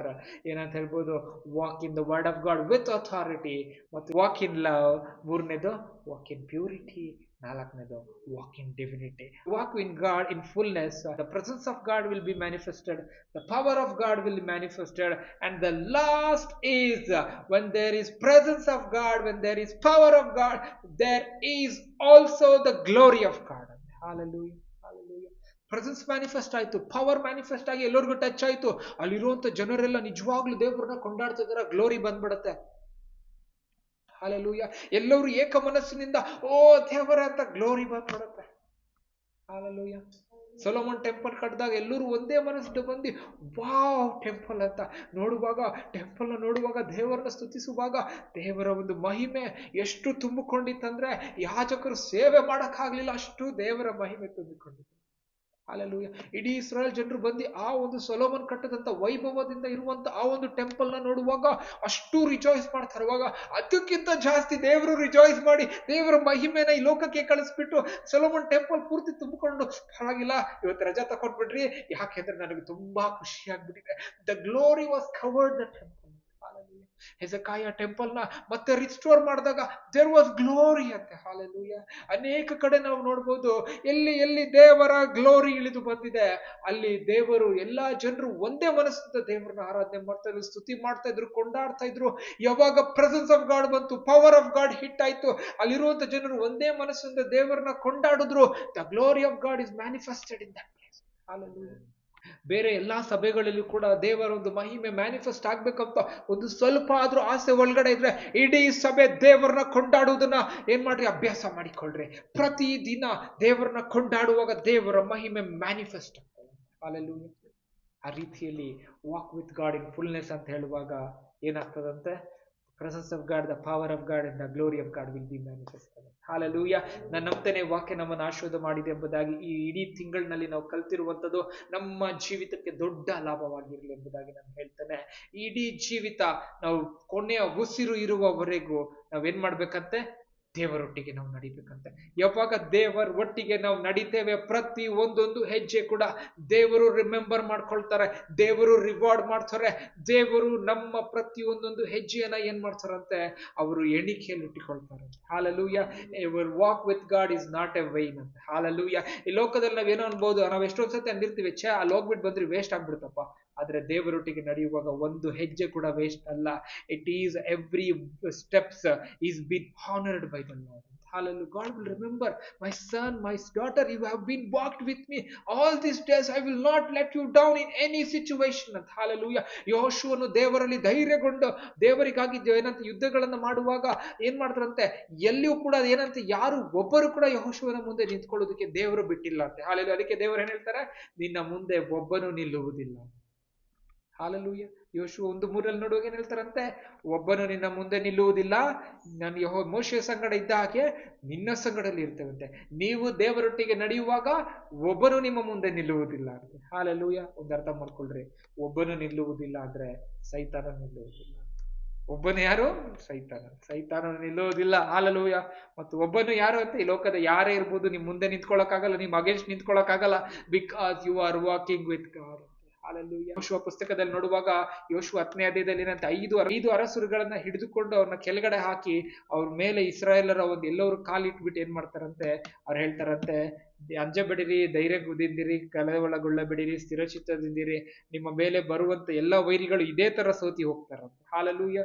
ಏನಂತ ಹೇಳ್ಬೋದು, walk in the word of god with authority, ಮತ್ತು ವಾಕ್ ಇನ್ ಲವ್, ಮೂರನೇದು ವಾಕ್ ಇನ್ ಪ್ಯೂರಿಟಿ, ನಾಲ್ಕನೇದು walk in divinity. Walk in god in fullness, the presence of god will be manifested, the power of god will be manifested, and the last is when there is presence of God, when there is power of God, there is also the glory of God. Hallelujah. Hallelujah. Presence manifest ಆಯ್ತು, power manifest ಆಗಿ ಎಲ್ಲರಿಗೂ touch ಆಯ್ತು. ಅಲ್ಲಿರುವಂತ ಜನರೆಲ್ಲ ನಿಜವಾಗ್ಲೂ ದೇವರನ್ನ ಕೊಂಡಾಡ್ತಾ ಇದಾರೆ. Glory ಬಂದ್ಬಿಡುತ್ತೆ. ಹಾಲೆಲೂಯ. ಎಲ್ಲರೂ ಏಕ ಮನಸ್ಸಿನಿಂದ ಓ ದೇವರ ಅಂತ ಗ್ಲೋರಿ ಮಾತಾಡುತ್ತೆ. ಹಾಲೆಲೂಯ. ಸೊಲೊಮನ್ ಟೆಂಪಲ್ ಕಟ್ಟಿದಾಗ ಎಲ್ಲರೂ ಒಂದೇ ಮನಸ್ಸಿಂದ ಬಂದು ವಾವ್ ಟೆಂಪಲ್ ಅಂತ ನೋಡುವಾಗ ದೇವರನ್ನ ಸ್ತುತಿಸುವಾಗ ದೇವರ ಒಂದು ಮಹಿಮೆ ಎಷ್ಟು ತುಂಬಿಕೊಂಡಿತ್ತಂದ್ರೆ ಯಾಜಕರು ಸೇವೆ ಮಾಡಕ್ಕಾಗ್ಲಿಲ್ಲ, ಅಷ್ಟು ದೇವರ ಮಹಿಮೆ ತುಂಬಿಕೊಂಡಿತ್ತು. ಹಾಲೆಲೂಯ. ಇಡೀ ಇಸ್ರಾಯೇಲ್ ಜನರು ಬಂದು ಆ ಒಂದು ಸೊಲೊಮನ್ ಕಟ್ಟದಂತ ವೈಭವದಿಂದ ಇರುವಂತ ಆ ಒಂದು ಟೆಂಪಲ್ ನ ನೋಡುವಾಗ ಅಷ್ಟು ರಿಜಾಯ್ಸ್ ಮಾಡ್ತಾರೆ. ಅವಾಗ ಅದಕ್ಕಿಂತ ಜಾಸ್ತಿ ದೇವರು ರಿಜಾಯ್ಸ್ ಮಾಡಿ ದೇವರ ಮಹಿಮೆನ ಈ ಲೋಕಕ್ಕೆ ಕಳಿಸ್ಬಿಟ್ಟು ಸೊಲೊಮನ್ ಟೆಂಪಲ್ ಪೂರ್ತಿ ತುಂಬಿಕೊಂಡು ಪರವಾಗಿಲ್ಲ ಇವತ್ತು ರಜಾ ತಕೊಂಡ್ಬಿಡ್ರಿ, ಯಾಕೆಂದ್ರೆ ನನಗೆ ತುಂಬಾ ಖುಷಿ ಆಗ್ಬಿಟ್ಟಿದೆ. The glory was covered the temple. Hezekiah temple ನ ಮತ್ತೆ ರಿಸ್ಟೋರ್ ಮಾಡಿದಾಗ ದೇರ್ ವಾಸ್ ಗ್ಲೋರಿ ಅಂತೆ. ಹಾಲೆಲೂಯ. ಅನೇಕ ಕಡೆ ನಾವು ನೋಡ್ಬೋದು, ಎಲ್ಲಿ ದೇವರ ಗ್ಲೋರಿ ಇಳಿದು ಬಂದಿದೆ ಅಲ್ಲಿ ದೇವರು ಎಲ್ಲಾ ಜನರು ಒಂದೇ ಮನಸ್ಸಿಂದ ದೇವರನ್ನ ಆರಾಧನೆ ಮಾಡ್ತಾ ಇದ್ರು, ಸ್ತುತಿ ಮಾಡ್ತಾ ಇದ್ರು, ಕೊಂಡಾಡ್ತಾ ಇದ್ರು. ಯಾವಾಗ ಪ್ರೆಸೆನ್ಸ್ ಆಫ್ ಗಾಡ್ ಬಂತು, ಪವರ್ ಆಫ್ ಗಾಡ್ ಹಿಟ್ ಆಯ್ತು, ಅಲ್ಲಿರುವಂತ ಜನರು ಒಂದೇ ಮನಸ್ಸಿಂದ ದೇವರನ್ನ ಕೊಂಡಾಡಿದ್ರು. The glory of God is manifested in that place. Hallelujah. ಬೇರೆ ಎಲ್ಲಾ ಸಭೆಗಳಲ್ಲಿ ಕೂಡ ದೇವರ ಒಂದು ಮಹಿಮೆ ಮ್ಯಾನಿಫೆಸ್ಟ್ ಆಗ್ಬೇಕಂತ ಒಂದು ಸ್ವಲ್ಪ ಆದ್ರೂ ಆಸೆ ಒಳಗಡೆ ಇದ್ರೆ ಇಡೀ ಸಭೆ ದೇವರನ್ನ ಕೊಂಡಾಡುವುದನ್ನ ಏನ್ ಮಾಡ್ರಿ, ಅಭ್ಯಾಸ ಮಾಡಿಕೊಳ್ಳ್ರಿ. ಪ್ರತಿ ದಿನ ದೇವರನ್ನ ಕೊಂಡಾಡುವಾಗ ದೇವರ ಮಹಿಮೆ ಮ್ಯಾನಿಫೆಸ್ಟ್ ಆಗ್ತದೆ. ಹಾಲೆಲೂಯ. ಆ ರೀತಿಯಲ್ಲಿ walk with God in fullness ಅಂತ ಹೇಳುವಾಗ ಏನಾಗ್ತದಂತೆ, presence of God, the power of God and the glory of God will be manifested. Hallelujah. ನಾನು ನಂಬ್ತೇನೆ ವಾಕ್ಯ ನಮ್ಮನ್ನು ಆಶೀರ್ವಾದ ಮಾಡಿದೆ ಎಂಬುದಾಗಿ. ಈ ಇಡೀ ತಿಂಗಳಿನಲ್ಲಿ ನಾವು ಕಲ್ತಿರುವಂಥದ್ದು ನಮ್ಮ ಜೀವಿತಕ್ಕೆ ದೊಡ್ಡ ಲಾಭವಾಗಿರಲಿ ಎಂಬುದಾಗಿ ನಾನು ಹೇಳ್ತೇನೆ. ಇಡೀ ಜೀವಿತ ನಾವು ಕೊನೆಯ ಉಸಿರು ಇರುವವರೆಗೂ ನಾವೇನ್ ಮಾಡ್ಬೇಕಂತೆ, ದೇವರೊಟ್ಟಿಗೆ ನಾವು ನಡಿಬೇಕಂತೆ. ಯಾವಾಗ ದೇವರ ಒಟ್ಟಿಗೆ ನಾವು ನಡಿತೇವೆ, ಪ್ರತಿ ಒಂದೊಂದು ಹೆಜ್ಜೆ ಕೂಡ ದೇವರು ರಿಮೆಂಬರ್ ಮಾಡ್ಕೊಳ್ತಾರೆ, ದೇವರು ರಿವಾರ್ಡ್ ಮಾಡ್ತಾರೆ. ದೇವರು ನಮ್ಮ ಪ್ರತಿ ಒಂದೊಂದು ಹೆಜ್ಜೆಯನ್ನ ಏನ್ ಮಾಡ್ತಾರಂತೆ, ಅವರು ಎಣಿಕೆಯಲ್ಲಿ ಇಟ್ಟುಕೊಳ್ತಾರೆ. Hallelujah. Ever walk with God is not a vain ಅಂತ. ಹಾಲೆಲೂಯ. ಈ ಲೋಕದಲ್ಲಿ ನಾವೇನೋ ಅನ್ಬೋದು, ನಾವು ಎಷ್ಟೊಂದ್ ಸತಿ ಅಂದಿರ್ತೀವಿ, ಅಲ್ಲಿ ಹೋಗ್ಬಿಟ್ಟು ಬಂದ್ರೆ ವೇಸ್ಟ್ ಆಗ್ಬಿಡುತ್ತಪ್ಪ. ಆದ್ರೆ ದೇವರೊಟ್ಟಿಗೆ ನಡೆಯುವಾಗ ಒಂದು ಹೆಜ್ಜೆ ಕೂಡ ವೇಸ್ಟ್ ಅಲ್ಲ. It is every steps is been honoured by the lord. Hallelujah. God will remember, my son, my daughter, you have been walked with me all these days. I will not let you down in any situation. ಅಂತ. Hallelujah. ಯೆಹೋಶುವನು ದೇವರಲ್ಲಿ ಧೈರ್ಯಗೊಂಡು ದೇವರಿಗಾಗಿ ಏನಂತ ಯುದ್ಧಗಳನ್ನ ಮಾಡುವಾಗ ಏನ್ ಮಾಡ್ತಾರಂತೆ, ಎಲ್ಲಿಯೂ ಕೂಡ ಏನಂತೆ ಯಾರು ಒಬ್ಬರು ಕೂಡ ಯೆಹೋಶುವನ ಮುಂದೆ ನಿಂತ್ಕೊಳ್ಳೋದಕ್ಕೆ ದೇವರು ಬಿಟ್ಟಿಲ್ಲ ಅಂತೆ. ಹಾಲೆಲೂಯ. ಅದಕ್ಕೆ ದೇವರು ಏನ್ ಹೇಳ್ತಾರೆ, ನಿನ್ನ ಮುಂದೆ ಒಬ್ಬನು ನಿಲ್ಲುವುದಿಲ್ಲ. ಹಾಲೆಲೂಯ. ಯೋಶುವ 1:3 ನೋಡುವಾಗ ಏನ್ ಹೇಳ್ತಾರಂತೆ, ಒಬ್ಬನು ನಿನ್ನ ಮುಂದೆ ನಿಲ್ಲುವುದಿಲ್ಲ, ನಾನು ಮೋಶೆಯ ಸಂಗಡ ಇದ್ದ ಹಾಗೆ ನಿನ್ನ ಸಂಗಡಲ್ಲಿ ಇರ್ತೇವಂತೆ. ನೀವು ದೇವರೊಟ್ಟಿಗೆ ನಡೆಯುವಾಗ ಒಬ್ಬನು ನಿಮ್ಮ ಮುಂದೆ ನಿಲ್ಲುವುದಿಲ್ಲ ಅಂತ. ಹಾಲೆಲೂಯ. ಒಂದು ಅರ್ಥ ಮಾಡ್ಕೊಳ್ರಿ, ಒಬ್ಬನು ನಿಲ್ಲುವುದಿಲ್ಲ ಅಂದ್ರೆ ಸೈತಾನ ನಿಲ್ಲುವುದಿಲ್ಲ. ಒಬ್ಬನು ಯಾರು, ಸೈತಾನ ನಿಲ್ಲುವುದಿಲ್ಲ. ಹಾಲೆಲೂಯ. ಮತ್ತು ಒಬ್ಬನು ಯಾರು ಅಂತ, ಈ ಲೋಕದ ಯಾರೇ ಇರ್ಬೋದು, ನಿಮ್ ಮುಂದೆ ನಿಂತ್ಕೊಳ್ಳೋಕ್ಕಾಗಲ್ಲ, ನಿಮ್ ಅಗೇನ್ಸ್ಟ್ ನಿಂತ್ಕೊಳ್ಳೋಕ್ಕಾಗಲ್ಲ, because you are walking with God. Hallelujah. ಯೋಶುವ ಪುಸ್ತಕದಲ್ಲಿ ನೋಡುವಾಗ ಯೋಶುವ 10ನೇ ಅಧ್ಯಾಯದಲ್ಲಿ ಏನಂತ, 5 ಅರಸರುಗಳನ್ನ ಹಿಡಿದುಕೊಂಡು ಅವ್ರನ್ನ ಕೆಳಗಡೆ ಹಾಕಿ ಅವ್ರ ಮೇಲೆ ಇಸ್ರಾಯೇಲರ ಒಂದು ಎಲ್ಲರೂ ಕಾಲಿಟ್ಬಿಟ್ಟು ಏನ್ ಮಾಡ್ತಾರಂತೆ, ಅವ್ರು ಹೇಳ್ತಾರಂತೆ, ಅಂಜಬೇಡಿರಿ, ಧೈರ್ಯದಿಂದಿರಿ, ಕಳವಳಗೊಳ್ಳಬೇಡಿರಿ, ಸ್ಥಿರಚಿತ್ತದಿಂದಿರಿ, ನಿಮ್ಮ ಮೇಲೆ ಬರುವಂತ ಎಲ್ಲ ವೈರಿಗಳು ಇದೇ ತರ ಸೋತಿ ಹೋಗ್ತಾರಂತೆ. ಹಾಲೆಲೂಯ.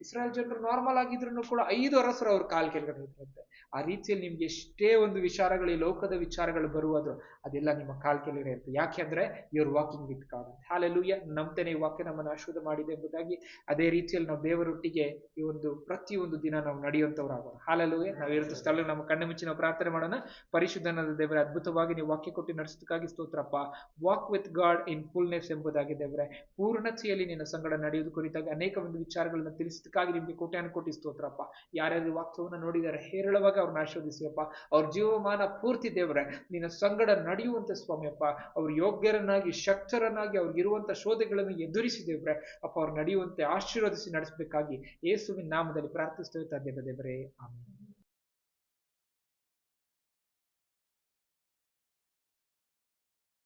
ಇಸ್ರಾಯೇಲ್ ಜನರು ನಾರ್ಮಲ್ ಆಗಿದ್ರು ಕೂಡ 5 ಅರಸರು ಅವ್ರ ಕಾಲ್ ಕೆಳಗಡೆ ಇದ್ರಂತೆ. ಆ ರೀತಿಯಲ್ಲಿ ನಿಮ್ಗೆ ಎಷ್ಟೇ ಒಂದು ವಿಚಾರಗಳು, ಈ ಲೋಕದ ವಿಚಾರಗಳು ಬರುವುದು, ಅದೆಲ್ಲ ನಿಮ್ಮ ಕಾಲ್ ಕೆಳಗಡೆ ಇರುತ್ತೆ. ಯಾಕೆಂದ್ರೆ your walking with God. Hallelujah. ನಂಬ್ತೇನೆ ಈ ವಾಕ್ಯ ನಮ್ಮನ್ನು ಆಶೀರ್ವಾದ ಮಾಡಿದೆ ಎಂಬುದಾಗಿ. ಅದೇ ರೀತಿಯಲ್ಲಿ ನಾವು ದೇವರೊಟ್ಟಿಗೆ ಈ ಒಂದು ಪ್ರತಿಯೊಂದು ದಿನ ನಾವು ನಡೆಯುವಂತವರಾಗೋಣ. ಹಾಲೆಲೂಯ. ನಾವಿರೋ ಸ್ಥಳ ನಮ್ಮ ಕಣ್ಣು ಮುಚ್ಚಿ ನಾವು ಪ್ರಾರ್ಥನೆ ಮಾಡೋಣ. ಪರಿಶುದ್ಧನಾದ ದೇವರೇ, ಅದ್ಭುತವಾಗಿ ನೀವು ವಾಕ್ಯ ಕೊಟ್ಟು ನಡೆಸೋದಕ್ಕಾಗಿ ಸ್ತೋತ್ರಪ್ಪ. Walk with God in fullness ಎಂಬುದಾಗಿ ದೇವರೇ, ಪೂರ್ಣತೆಯಲ್ಲಿ ನಿನ್ನ ಸಂಗಡ ನಡೆಯುವುದು ಕುರಿತಾಗಿ ಅನೇಕ ಒಂದು ವಿಚಾರಗಳನ್ನ ತಿಳಿಸಿದಕ್ಕಾಗಿ ನಿಮ್ಗೆ ಕೋಟ್ಯಾನುಕೋಟಿ ಸ್ತೋತ್ರಪ್ಪ. ಯಾರ್ಯಾರು ವಾಕ್ಯವನ್ನು ನೋಡಿದ್ದಾರೆ ಹೇರಳವಾಗಿ ಅವ್ರನ್ನ ಆಶೀರ್ವದಿಸಿಯಪ್ಪ. ಅವ್ರ ಜೀವಮಾನ ಪೂರ್ತಿ ದೇವರೇ ನಿನ್ನ ಸಂಗಡ ನಡೆಯುವಂತ ಸ್ವಾಮಿಯಪ್ಪ, ಅವ್ರು ಯೋಗ್ಯರನ್ನಾಗಿ, ಶಕ್ತರನ್ನಾಗಿ, ಅವ್ರಿಗಿರುವಂತ ಶೋಧೆಗಳನ್ನು ಎದುರಿಸಿ ದೇವರೇ ಅಪ್ಪ, ಅವ್ರು ನಡೆಯುವಂತೆ ಆಶೀರ್ವದಿಸಿ ನಡೆಸಬೇಕಾಗಿ ಯೇಸುವಿನ ನಾಮದಲ್ಲಿ ಪ್ರಾರ್ಥಿಸ್ತೇವೆ ತಂದೆಯ ದೇವರೇ, ಆಮೆನ್.